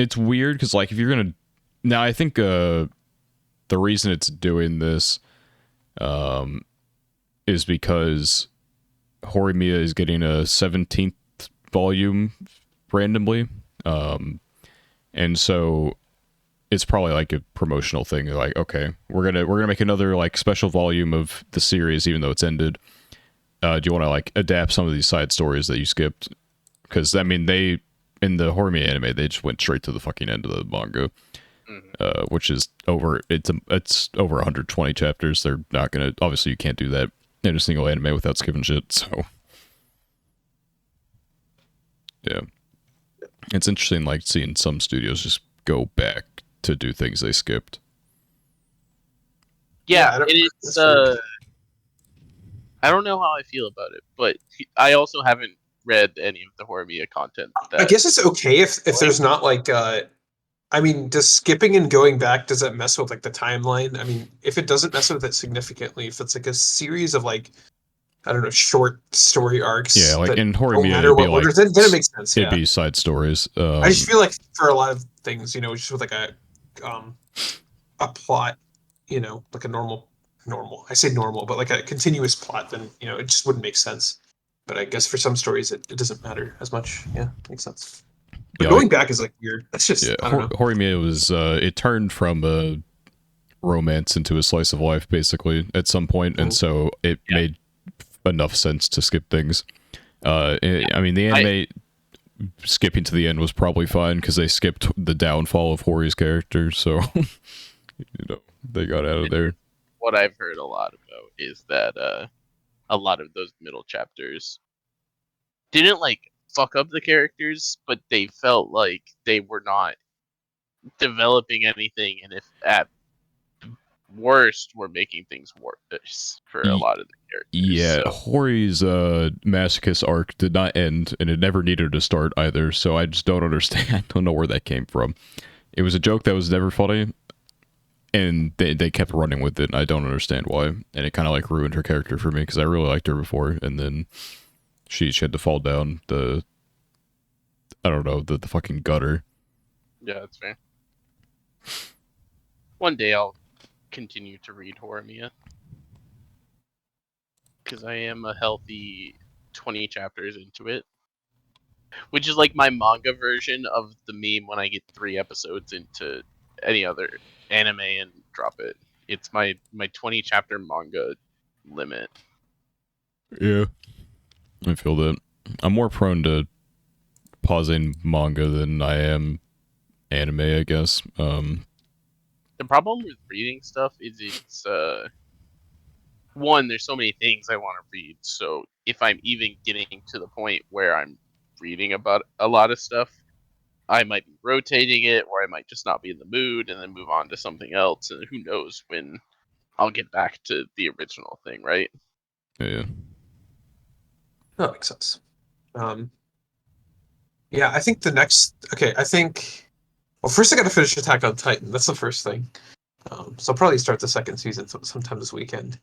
it's weird because like if you're gonna now, I think the reason it's doing this is because Horimiya is getting a 17th volume randomly, and so it's probably like a promotional thing. They're like, okay, we're gonna make another like special volume of the series, even though it's ended. Do you want to like adapt some of these side stories that you skipped? Because I mean, they in the Horimiya anime, they just went straight to the fucking end of the manga, which is over. It's over 120 chapters. They're not gonna. Obviously, you can't do that in a single anime without skipping shit. So, yeah, it's interesting, like seeing some studios just go back to do things they skipped. Yeah, it's. I don't know how I feel about it, but I also haven't read any of the Horimiya content. I guess it's okay if there's not like I mean, does skipping and going back, does that mess with like the timeline? I mean, if it doesn't mess with it significantly, if it's like a series of like, I don't know, short story arcs. Yeah, like in Horimiya, it'd be like, then it makes sense. It'd be side stories. I just feel like for a lot of things, just with like a plot, like a normal. I say normal, but like a continuous plot, then it just wouldn't make sense. But I guess for some stories, it doesn't matter as much. Yeah, makes sense. But going back is like weird. That's just I don't know. Horimiya was it turned from a romance into a slice of life basically at some point, and so it made enough sense to skip things. I mean, the anime skipping to the end was probably fine because they skipped the downfall of Hori's character, so they got out of there. What I've heard a lot about is that a lot of those middle chapters didn't like fuck up the characters, but they felt like they were not developing anything, and if at worst were making things worse for a lot of the characters. Yeah, so. Hori's masochist arc did not end, and it never needed to start either, so I just don't understand. I don't know where that came from. It was a joke that was never funny, and they kept running with it, and I don't understand why. And it kind of like ruined her character for me, because I really liked her before, and then she had to fall down the fucking gutter. Yeah, that's fair. One day I'll continue to read Horimiya, because I am a healthy 20 chapters into it, which is like my manga version of the meme when I get 3 episodes into any other anime and drop it. It's my 20 chapter manga limit. Yeah, I feel that. I'm more prone to pausing manga than I am anime, I guess. The problem with reading stuff is it's one, there's so many things I want to read, so if I'm even getting to the point where I'm reading about a lot of stuff, I might be rotating it, or I might just not be in the mood and then move on to something else, and who knows when I'll get back to the original thing, right? Yeah. That makes sense. Yeah, I think well, first I gotta finish Attack on Titan. That's the first thing. So I'll probably start the second season sometime this weekend.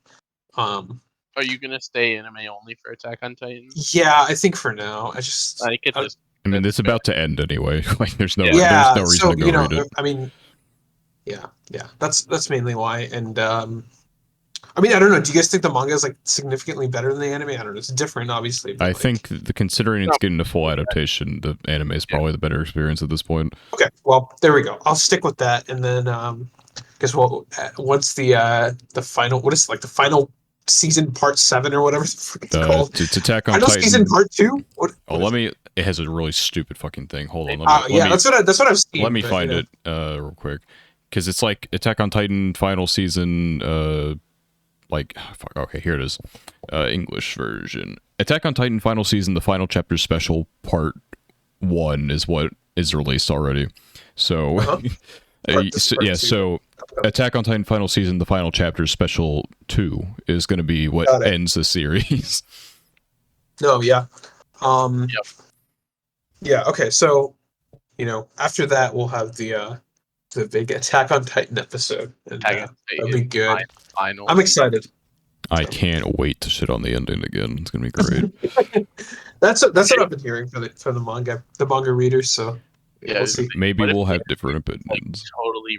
Are you gonna stay anime only for Attack on Titan? Yeah, I think for now. I mean, it's about to end anyway. Like, there's no reason to go read it. I mean, yeah. That's mainly why. And I mean, I don't know. Do you guys think the manga is like significantly better than the anime? I don't know. It's different, obviously. I think considering it's getting a full adaptation, the anime is probably the better experience at this point. Okay, well, there we go. I'll stick with that, and then because what's the final? What is it, like the final season part 7 or whatever it's called? It's Attack on Titan. Titan. Season part 2. It has a really stupid fucking thing. Hold on. That's what I've seen. Let me find it real quick, because it's like Attack on Titan final season. Okay, here it is. English version. Attack on Titan final season, the final chapter special part 1 is what is released already. So, Part so Attack on Titan final season, the final chapter, special 2 is going to be what ends the series. No, yeah. Yep. Yeah, okay, so, after that, we'll have the big Attack on Titan episode. And, that'll be good. I'm excited. I can't wait to shit on the ending again. It's going to be great. That's what I've been hearing for the manga readers, so yeah, we'll see. Maybe we'll have different opinions. Like, totally.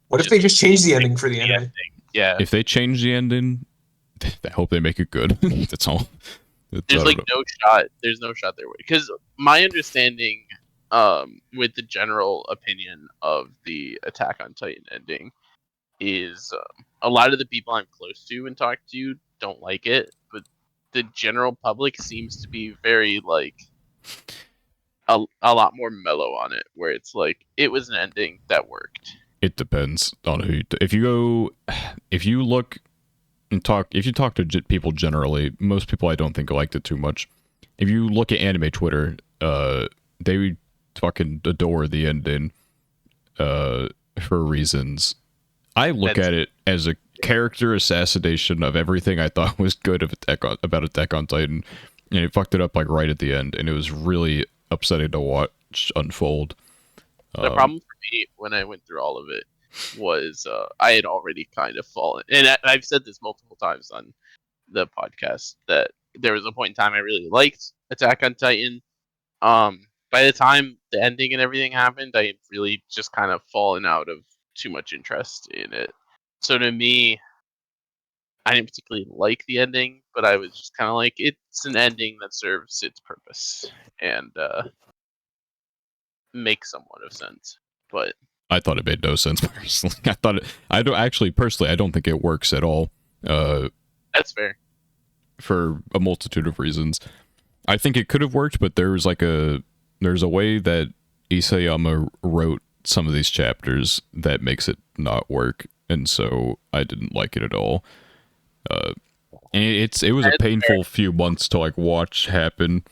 What if they just change the ending for the anime? Yeah. If they change the ending, I hope they make it good. That's all. There's like no shot. There's no shot there. Because my understanding, with the general opinion of the Attack on Titan ending, is a lot of the people I'm close to and talk to don't like it, but the general public seems to be very like a lot more mellow on it, where it's like it was an ending that worked. It depends on who. If you look and talk, if you talk to people generally, most people I don't think liked it too much. If you look at anime Twitter, they fucking adore the ending, for reasons. I look at it as a character assassination of everything I thought was good about Attack on Titan, and it fucked it up like right at the end, and it was really upsetting to watch unfold. The problem for me when I went through all of it was I had already kind of fallen, and I've said this multiple times on the podcast, that there was a point in time I really liked Attack on Titan. By the time the ending and everything happened, I had really just kind of fallen out of too much interest in it. So to me, I didn't particularly like the ending, but I was just kind of like, it's an ending that serves its purpose and makes somewhat of sense. But I thought it made no sense personally. I don't think it works at all. That's fair. For a multitude of reasons. I think it could have worked, but there's a way that Isayama wrote some of these chapters that makes it not work, and so I didn't like it at all. And it was a painful few months to like watch happen,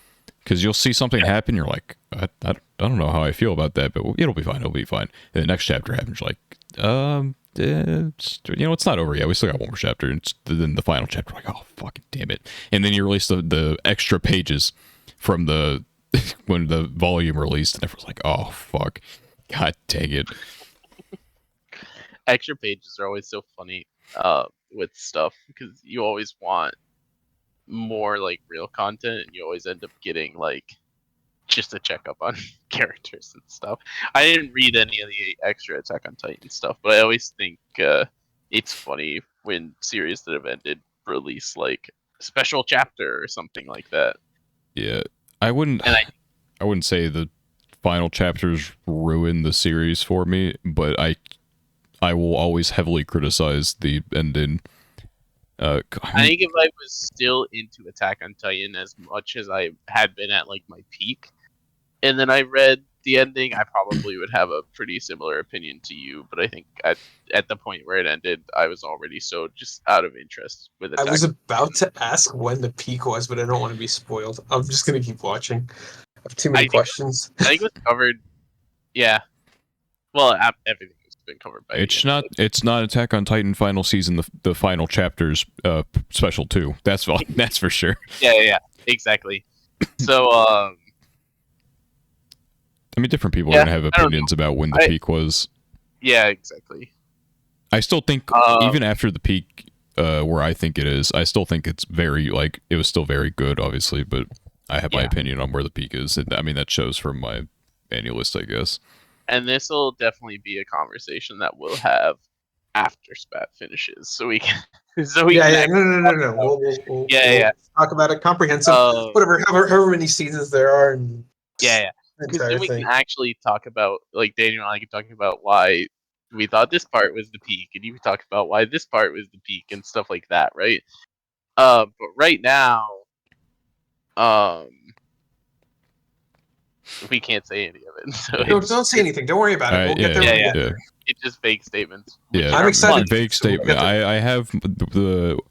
because you'll see something happen, you're like, I don't know how I feel about that, but it'll be fine. And the next chapter happens, you're like, it's not over yet. We still got one more chapter. And then the final chapter, like, oh, fucking damn it. And then you release the extra pages from the when the volume released, and everyone's like, oh, fuck. God dang it. Extra pages are always so funny with stuff, because you always want more like real content, and you always end up getting like just a checkup on characters and stuff. I didn't read any of the extra Attack on Titan stuff, but I always think it's funny when series that have ended release like a special chapter or something like that. Yeah, I wouldn't say the final chapters ruin the series for me, but I will always heavily criticize the ending. I think if I was still into Attack on Titan as much as I had been at like my peak, and then I read the ending, I probably would have a pretty similar opinion to you. But I think at the point where it ended, I was already so just out of interest with Attack. I was about to ask when the peak was, but I don't want to be spoiled. I'm just gonna keep watching. I have too many questions. I think it was covered. Yeah. Well, everything has been covered by. It's not Attack on Titan final season. The final chapters, special 2. That's for sure. Yeah, exactly. So, I mean, different people are gonna have opinions about when the peak was. Yeah, exactly. I still think even after the peak, where I think it is, I still think it's very like it was still very good, obviously, but I have my opinion on where the peak is. And, I mean, that shows from my annual list, I guess. And this will definitely be a conversation that we'll have after Spat finishes, so we can. No. We'll talk about it comprehensive, whatever, however many seasons there are, and because then we can actually talk about, like, Daniel and I can talk about why we thought this part was the peak, and you can talk about why this part was the peak and stuff like that, right? But right now, we can't say any of it. So don't say anything. Don't worry about it. We'll get there. Yeah. It's just vague statements. Yeah, I'm excited. Vague statement. I have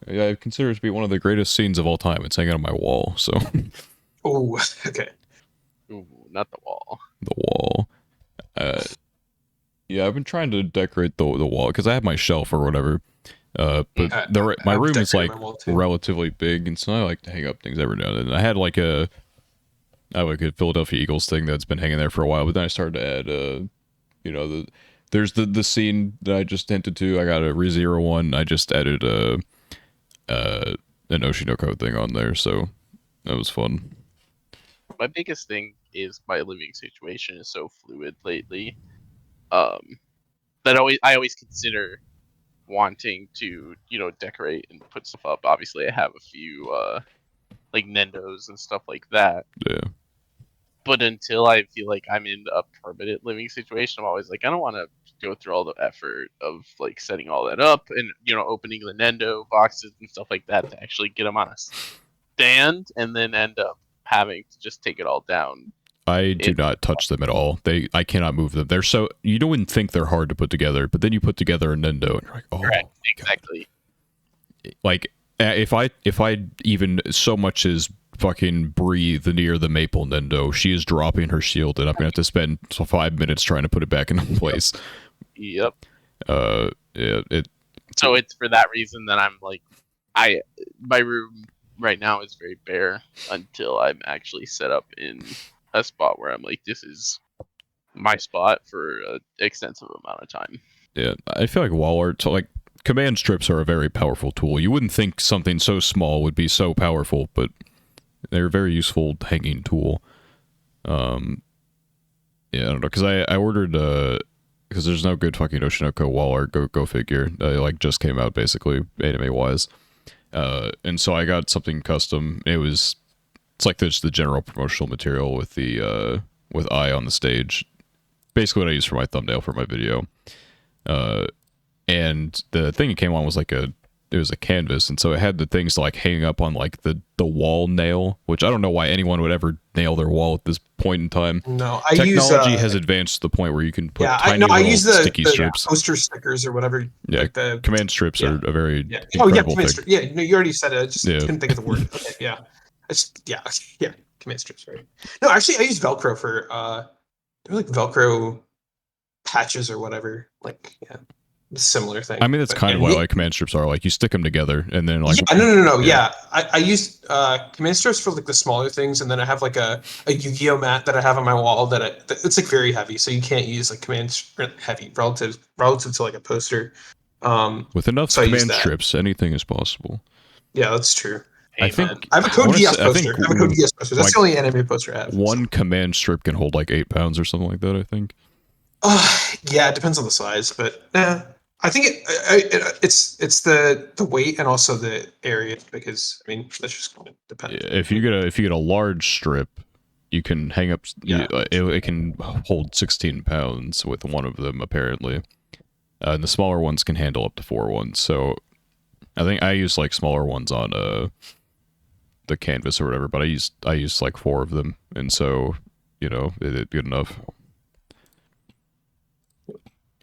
I consider it to be one of the greatest scenes of all time. It's hanging on my wall. So. Oh, okay. Ooh, not the wall. The wall. Yeah, I've been trying to decorate the wall because I have my shelf or whatever. But my room is like relatively big, and so I like to hang up things every now and then. I had like a Philadelphia Eagles thing that's been hanging there for a while, but then I started to add there's the scene that I just hinted to. I got a ReZero one. I just added an Oshinoko thing on there, so that was fun. My biggest thing is my living situation is so fluid lately. That I always consider wanting to, decorate and put stuff up. Obviously, I have a few like Nendos and stuff like that. Yeah. But until I feel like I'm in a permanent living situation, I'm always like, I don't want to go through all the effort of like setting all that up and opening the Nendo boxes and stuff like that to actually get them on a stand, and then end up having to just take it all down. I do not touch them at all. I cannot move them. They're so, you don't think they're hard to put together, but then you put together a Nendo and you're like, oh, correct, exactly. God. Like if I even so much as fucking breathe near the maple Nendo, she is dropping her shield, and I'm gonna have to spend 5 minutes trying to put it back into place. Yep. Yeah. So it's for that reason that I'm like, my room right now is very bare until I'm actually set up in a spot where I'm like, this is my spot for an extensive amount of time. Yeah, I feel like wall art, so like command strips are a very powerful tool. You wouldn't think something so small would be so powerful, but they're a very useful hanging tool. Yeah, I don't know, because I ordered because there's no good fucking Oshinoko wall art go figure. Like just came out basically anime wise, and so I got something custom. It's like the general promotional material with the with Eye on the stage, basically what I used for my thumbnail for my video. And the thing it came on was like it was a canvas, and so it had the things to like hang up on like the wall nail, which I don't know why anyone would ever nail their wall at this point in time. No, technology has advanced to the point where you can put tiny little sticky strips, poster stickers or whatever. Yeah, like the command strips are a very incredible thing. Yeah, no, you already said it. I just couldn't think of the word. Okay, yeah, command strips, right? No, actually, I use Velcro for they're like Velcro patches or whatever. Like, yeah. Similar thing. I mean, that's kind of what like command strips are. Like you stick them together and then like no. Yeah, I use command strips for like the smaller things, and then I have like a Yu-Gi-Oh mat that I have on my wall that it's like very heavy, so you can't use like heavy relative to like a poster. With enough command strips, anything is possible. Yeah, that's true. I think I have a Code Geass poster. I have a Code Geass poster. That's the only anime poster I have. One command strip can hold like 8 pounds or something like that, I think. Yeah, it depends on the size, but I think it's the weight and also the area, because I mean that's just going to depend. Yeah, if you get a large strip, you can hang up. It can hold 16 pounds with one of them apparently, and the smaller ones can handle up to 4 ones. So I think I use like smaller ones on the canvas or whatever, but I used like 4 of them, and so it good enough.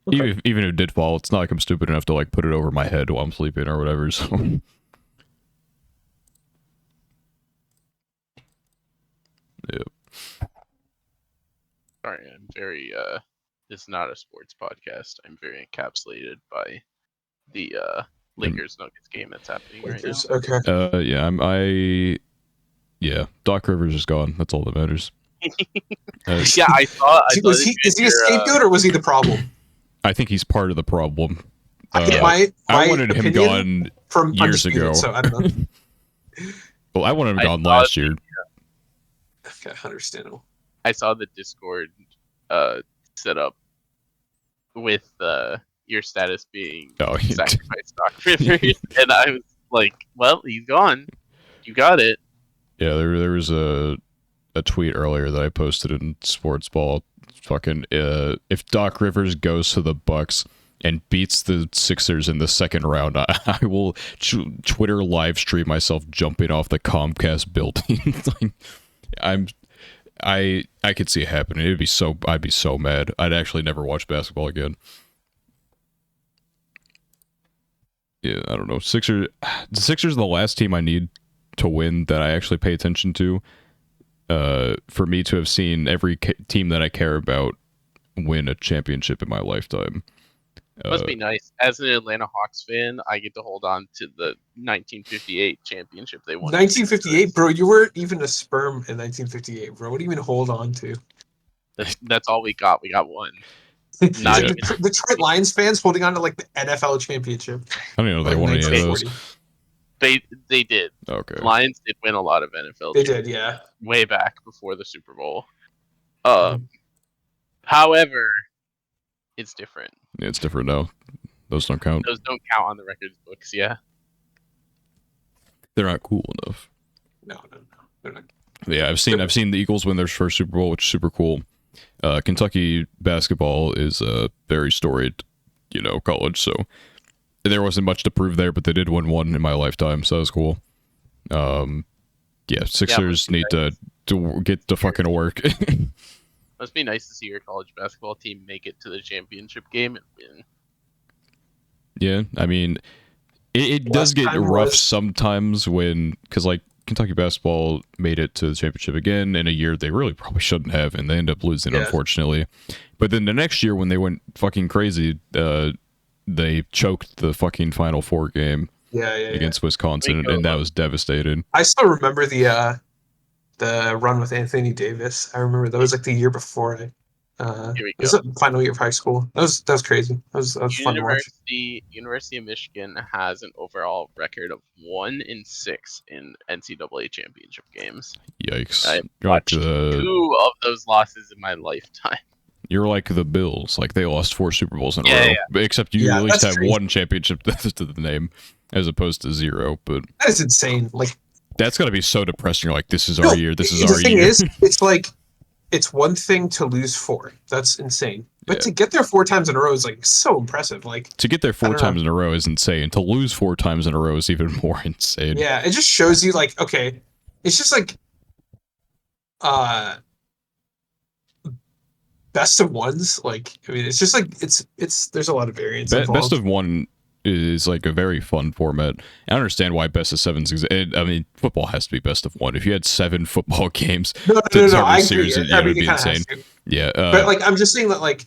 Okay. Even if it did fall, it's not like I'm stupid enough to like put it over my head while I'm sleeping or whatever. So yeah. Sorry, I'm very this is not a sports podcast. I'm very encapsulated by the Lakers Nuggets game that's happening right now. Okay. Yeah, Doc Rivers is gone. That's all that matters. Yeah, I thought. Is he a scapegoat or was he the problem? I think he's part of the problem. I wanted him gone from years ago. So I don't know. Well, I wanted him gone last year. Okay, understandable. I saw the Discord set up with your status being sacrificed Doc Rivers, and I was like, "Well, he's gone. You got it." Yeah, there was a tweet earlier that I posted in Sports Ball. Fucking if Doc Rivers goes to the Bucks and beats the Sixers in the second round, I will Twitter live stream myself jumping off the Comcast building. I could see it happening. I'd be so mad. I'd actually never watch basketball again. Yeah, I don't know. The Sixers are the last team I need to win that I actually pay attention to. For me to have seen every team that I care about win a championship in my lifetime. Must be nice. As an Atlanta Hawks fan, I get to hold on to the 1958 championship they won. 1958, bro. You weren't even a sperm in 1958, bro. What do you even hold on to? That's all we got. We got one. Not even Detroit Lions fans holding on to like the NFL championship. I don't even know they won any of those. They did. Okay. The Lions did win a lot of NFL. They did, yeah. Way back before the Super Bowl. However, it's different. Yeah, it's different now. Those don't count. Those don't count on the records books, yeah. They're not cool enough. No, they're not. Yeah, I've seen the Eagles win their first Super Bowl, which is super cool. Kentucky basketball is a very storied, college, so there wasn't much to prove there, but they did win one in my lifetime, so that was cool. Sixers need to get to fucking work. Must be nice to see your college basketball team make it to the championship game and win. Yeah, I mean, it does get rough sometimes because like Kentucky basketball made it to the championship again in a year they really probably shouldn't have, and they end up losing, unfortunately. But then the next year when they went fucking crazy, they choked the fucking Final Four game against Wisconsin, and that was devastating. I still remember the run with Anthony Davis. I remember that was like the year before it was the final year of high school. That was crazy. That was fun to watch. University of Michigan has an overall record of 1-6 in NCAA championship games. Yikes! I watched 2 of those losses in my lifetime. You're like the Bills. Like they lost 4 Super Bowls in a row. Yeah. Except you at least have 1 championship to the name, as opposed to 0. But that is insane. Like that's gotta be so depressing. You're like, this is our year. This is our year. The thing is, it's like it's one thing to lose 4. That's insane. But to get there 4 times in a row is like so impressive. Like to get there 4 times in a row is insane. To lose 4 times in a row is even more insane. Yeah, it just shows you like, okay, it's just like best of ones. Like, I mean, it's just like it's there's a lot of variance involved. Best of one is like a very fun format. I understand why best of 7s exist. I mean, football has to be best of 1. If you had 7 football games, no, I agree. It would be insane. Yeah, but like I'm just saying that like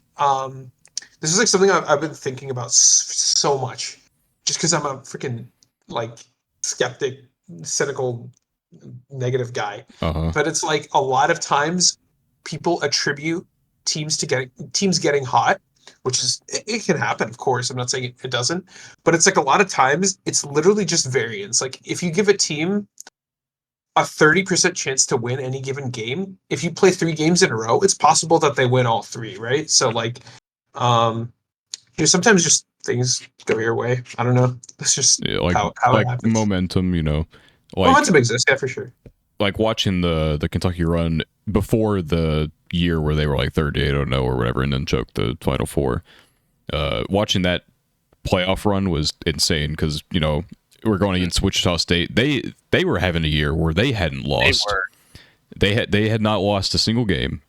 this is like something I've been thinking about so much, just because I'm a freaking like skeptic, cynical, negative guy. But it's like a lot of times people attribute teams getting hot, which is it can happen, of course. I'm not saying it doesn't, but it's like a lot of times it's literally just variance. Like if you give a team a 30% chance to win any given game, if you play 3 games in a row, it's possible that they win all 3, right? So like sometimes just things go your way. I don't know. It's just how it happens. Momentum, momentum exists, yeah, for sure. Like watching the Kentucky run before the year where they were like 38-0 or whatever, and then choked the Final Four. Watching that playoff run was insane because we're going against Wichita State. They were having a year where they hadn't lost. They had not lost a single game,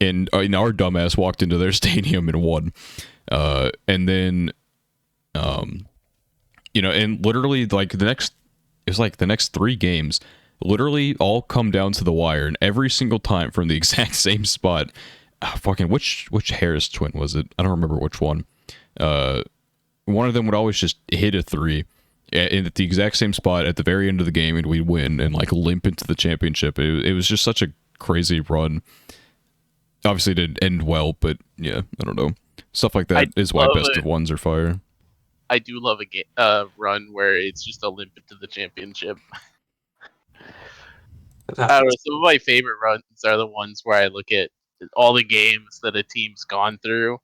and our dumbass walked into their stadium and won. And then, and literally like the next 3 games. Literally all come down to the wire, and every single time from the exact same spot. Fucking which Harris twin was it? I don't remember which one. One of them would always just hit a 3 at the exact same spot at the very end of the game, and we'd win and like limp into the championship. It was just such a crazy run. Obviously, it didn't end well, but yeah, I don't know. Stuff like that is why best of ones are fire. I do love a run where it's just a limp into the championship. I don't know, some of my favorite runs are the ones where I look at all the games that a team's gone through,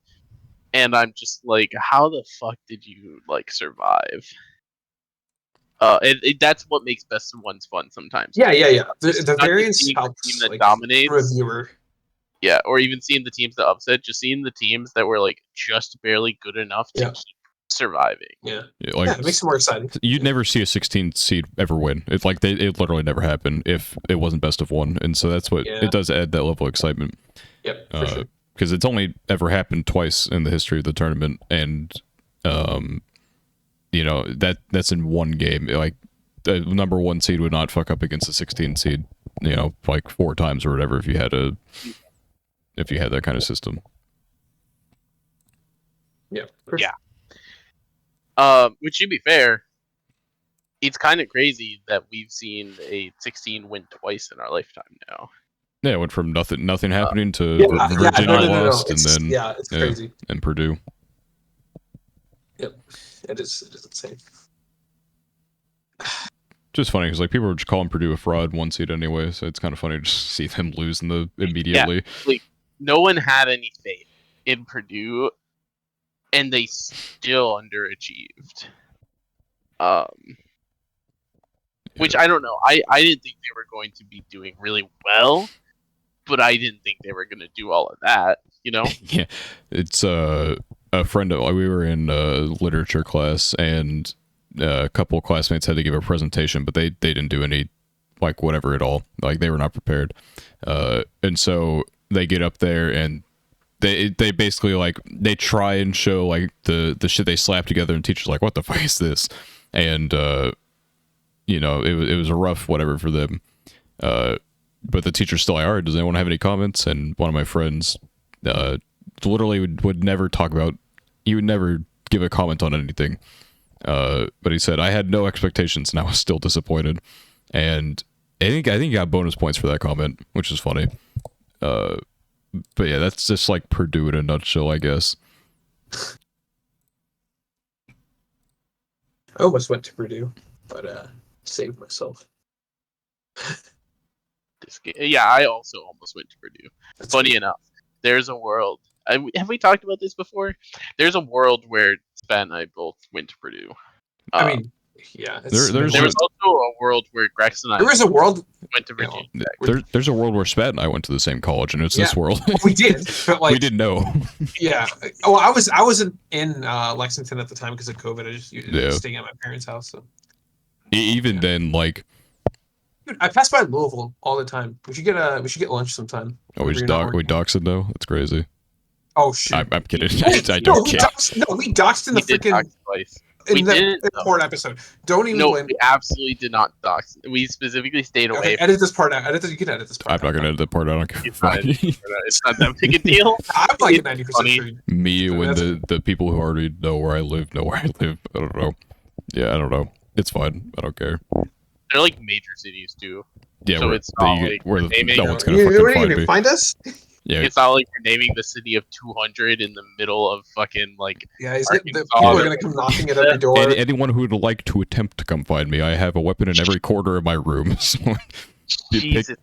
and I'm just like, how the fuck did you like survive? That's what makes best of ones fun sometimes. Yeah. The variance helps the team that dominates. Reviewer. Yeah, or even seeing the teams that upset, just seeing the teams that were like just barely good enough to keep surviving. Yeah, it makes it more exciting. You'd never see a 16 seed ever win. It's like it literally never happened if it wasn't best of 1, and so that's what it does add that level of excitement. Yep, for sure. Because it's only ever happened twice in the history of the tournament, and that's in 1 game. Like the number 1 seed would not fuck up against a 16 seed, like 4 times or whatever if you had that kind of system. Yeah. Which, to be fair, it's kind of crazy that we've seen a 16 win twice in our lifetime now. Yeah, it went from nothing happening to Virginia lost, it's, and then it's crazy. And Purdue. Yep, it is insane. Just funny because like people were just calling Purdue a fraud 1 seed anyway, so it's kind of funny to just see them lose immediately. Yeah, like no one had any faith in Purdue, and they still underachieved. Which I don't know. I didn't think they were going to be doing really well, but I didn't think they were going to do all of that. You know? Yeah, it's a friend of we were in literature class, and a couple of classmates had to give a presentation, but they didn't do any like whatever at all. Like they were not prepared, and so they get up there and they basically like they try and show like the shit they slap together, and teachers like, what the fuck is this? And you know, it was a rough whatever for them. But the teacher's still like, all right, does anyone have any comments? And one of my friends literally would never talk about, he would never give a comment on anything. But he said, I had no expectations and I was still disappointed. And I think he got bonus points for that comment, which is funny. But yeah, that's just like Purdue in a nutshell, I guess. I almost went to Purdue, but saved myself. Yeah, I also almost went to Purdue. That's funny enough. There's a world. Have we talked about this before? There's a world where Spat and I both went to Purdue. I mean, yeah. There was also a world where Grex and I went to Virginia. There's a world where Spat and I went to the same college, and it's this world. We did, but like we didn't know. Yeah. Oh, I wasn't in Lexington at the time because of COVID. I just staying at my parents' house. So even then, like. Dude, I pass by Louisville all the time. We should get lunch sometime. Oh, we doxed it though. That's crazy. Oh shit! I'm kidding. I don't care. We doxed in the freaking in the port episode. Don't even blame. We absolutely did not dox. We specifically stayed away. Edit this part out. You can edit this part. I'm not gonna edit that part out. I don't care. It's not that big a deal. I'm like 90% sure. Me when the people who already know where I live know where I live. I don't know. Yeah, I don't know. It's fine. I don't care. They're like major cities too. Yeah, so it's not like where no one's gonna fucking find us. Yeah, it's not like we're naming the city of 200 in the middle of fucking like. Yeah, people are gonna come knocking at every door. Anyone who would like to attempt to come find me, I have a weapon in every corner of my room. So Jesus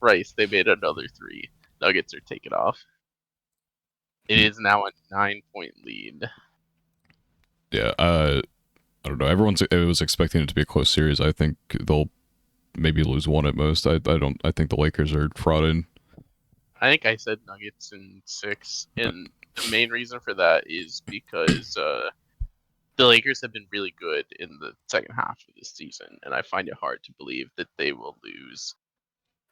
Christ, they made another 3. Nuggets are taken off. It is now a 9-point lead. Yeah, I don't know. It was expecting it to be a close series. I think they'll maybe lose 1 at most. I think the Lakers are frauding. I think I said Nuggets in 6, and the main reason for that is because the Lakers have been really good in the second half of this season, and I find it hard to believe that they will lose.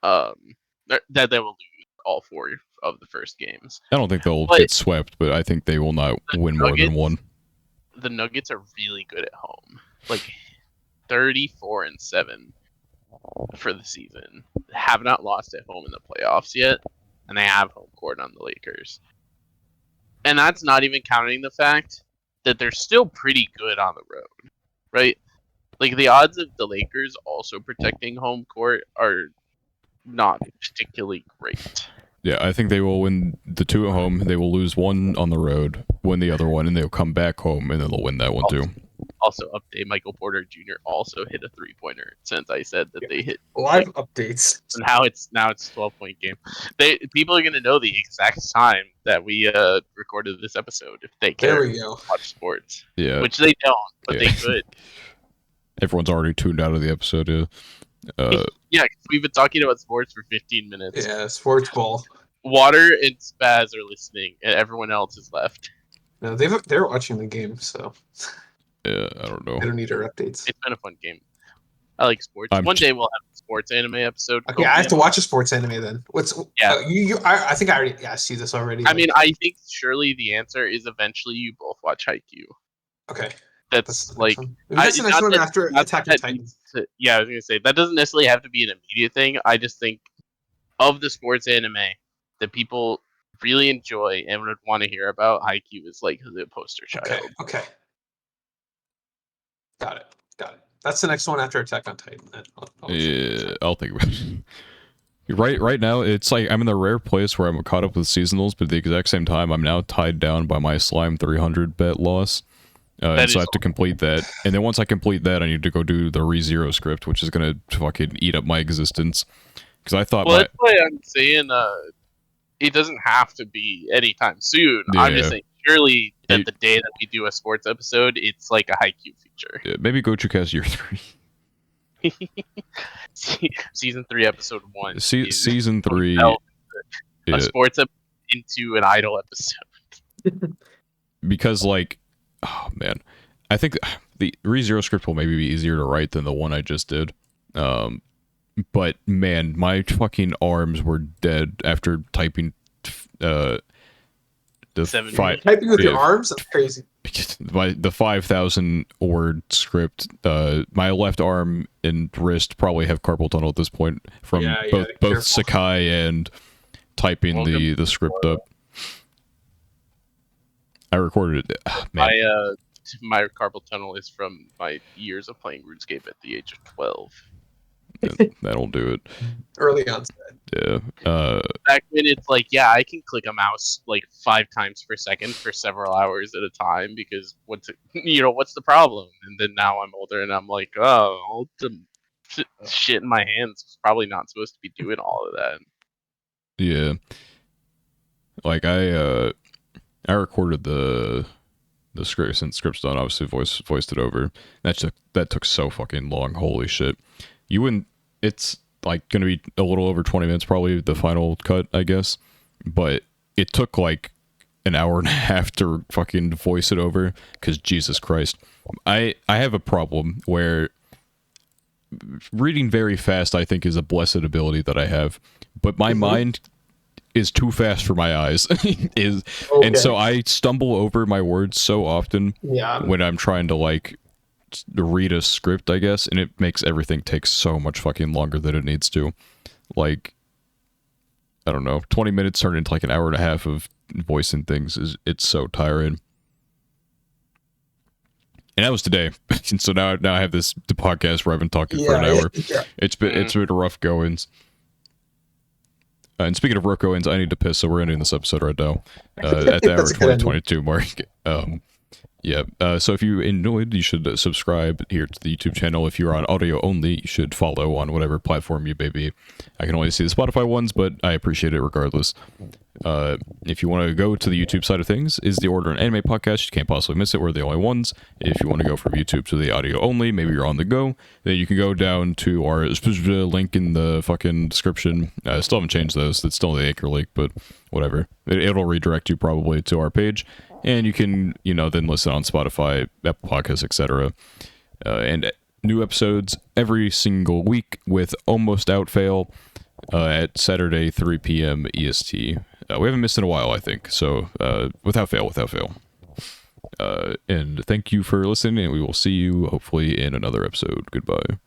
That they will lose all 4 of the first games. I don't think they'll get swept, but I think they will not win more than 1. The Nuggets are really good at home, like 34-7 for the season. Have not lost at home in the playoffs yet, and they have home court on the Lakers. And that's not even counting the fact that they're still pretty good on the road, right? Like the odds of the Lakers also protecting home court are not particularly great. Yeah, I think they will win the 2 at home. They will lose 1 on the road, win the other one, and they'll come back home, and then they'll win that one too. Also, update: Michael Porter Jr. also hit a 3-pointer since I said that they hit live updates. And now it's 12-point game. People are gonna know the exact time that we recorded this episode if they care to watch sports. Yeah, which they don't, but they could. Everyone's already tuned out of the episode. Yeah. Yeah, we've been talking about sports for 15 minutes. Yeah, sports ball. Water and Spaz are listening, and everyone else is left. No, they're watching the game, so. Yeah, I don't know. I don't need our updates. It's been a fun game. I like sports. One day we'll have a sports anime episode. Okay, I have to watch a sports anime then. I think I already asked you this already. I mean, I think surely the answer is eventually you both watch Haikyuu. Okay. That's like that's the next one after Attack on Titan. Yeah, I was gonna say that doesn't necessarily have to be an immediate thing. I just think of the sports anime that people really enjoy and would want to hear about, Haikyuu is like the poster child. Okay. Got it. That's the next one after Attack on Titan. I'll think about it. Right now, it's like I'm in the rare place where I'm caught up with seasonals, but at the exact same time, I'm now tied down by my Slime 300 bet loss. And so I have to complete that. And then once I complete that, I need to go do the ReZero script, which is going to fucking eat up my existence. Because I thought... Well, that's why I'm saying it doesn't have to be anytime soon. Yeah. I'm just saying, surely that the day that we do a sports episode, it's like a Haikyuu feature. Yeah, maybe Gochuucast Year 3. Season 3, episode 1. Season 3. A sports episode into an idol episode. Because, like, oh man, I think the ReZero script will maybe be easier to write than the one I just did. But man, my fucking arms were dead after typing the typing with your arms? That's crazy. The 5,000 word script, my left arm and wrist probably have carpal tunnel at this point from both Sakai and typing the script up. I recorded it. Man. My carpal tunnel is from my years of playing RuneScape at the age of 12. That'll do it. Early onset. Yeah. Back when it's like, yeah, I can click a mouse like 5 times per second for several hours at a time because what's the problem? And then now I'm older and I'm like, oh, all the shit in my hands is probably not supposed to be doing all of that. Yeah. Like I recorded the script, since script's done, obviously voiced it over. That took so fucking long. Holy shit. You wouldn't. It's like gonna be a little over 20 minutes, probably the final cut, I guess. But it took like an hour and a half to fucking voice it over, because Jesus Christ, I have a problem where reading very fast, I think, is a blessed ability that I have, but my mind is too fast for my eyes. And so I stumble over my words so often when I'm trying to like read a script, I guess, and it makes everything take so much fucking longer than it needs to. Like, I don't know, 20 minutes turned into like an hour and a half of voicing things. It's so tiring. And that was today. And so now I have the podcast where I've been talking for an hour. It's been rough goings. And speaking of rough goings, I need to piss, so we're ending this episode right now at the hour 2022 mark. So if you enjoyed, you should subscribe here to the YouTube channel. If you're on audio only, you should follow on whatever platform you may be. I can only see the Spotify ones, but I appreciate it regardless. If you want to go to the YouTube side of things, is the Order an Anime podcast? You can't possibly miss it. We're the only ones. If you want to go from YouTube to the audio only, maybe you're on the go, then you can go down to our link in the fucking description. I still haven't changed those. It's still the Anchor link, but whatever. It'll redirect you probably to our page. And you can, then listen on Spotify, Apple Podcasts, etc. And new episodes every single week with Almost Out Fail at Saturday, 3 p.m. EST. We haven't missed in a while, I think. So, without fail. And thank you for listening, and we will see you hopefully in another episode. Goodbye.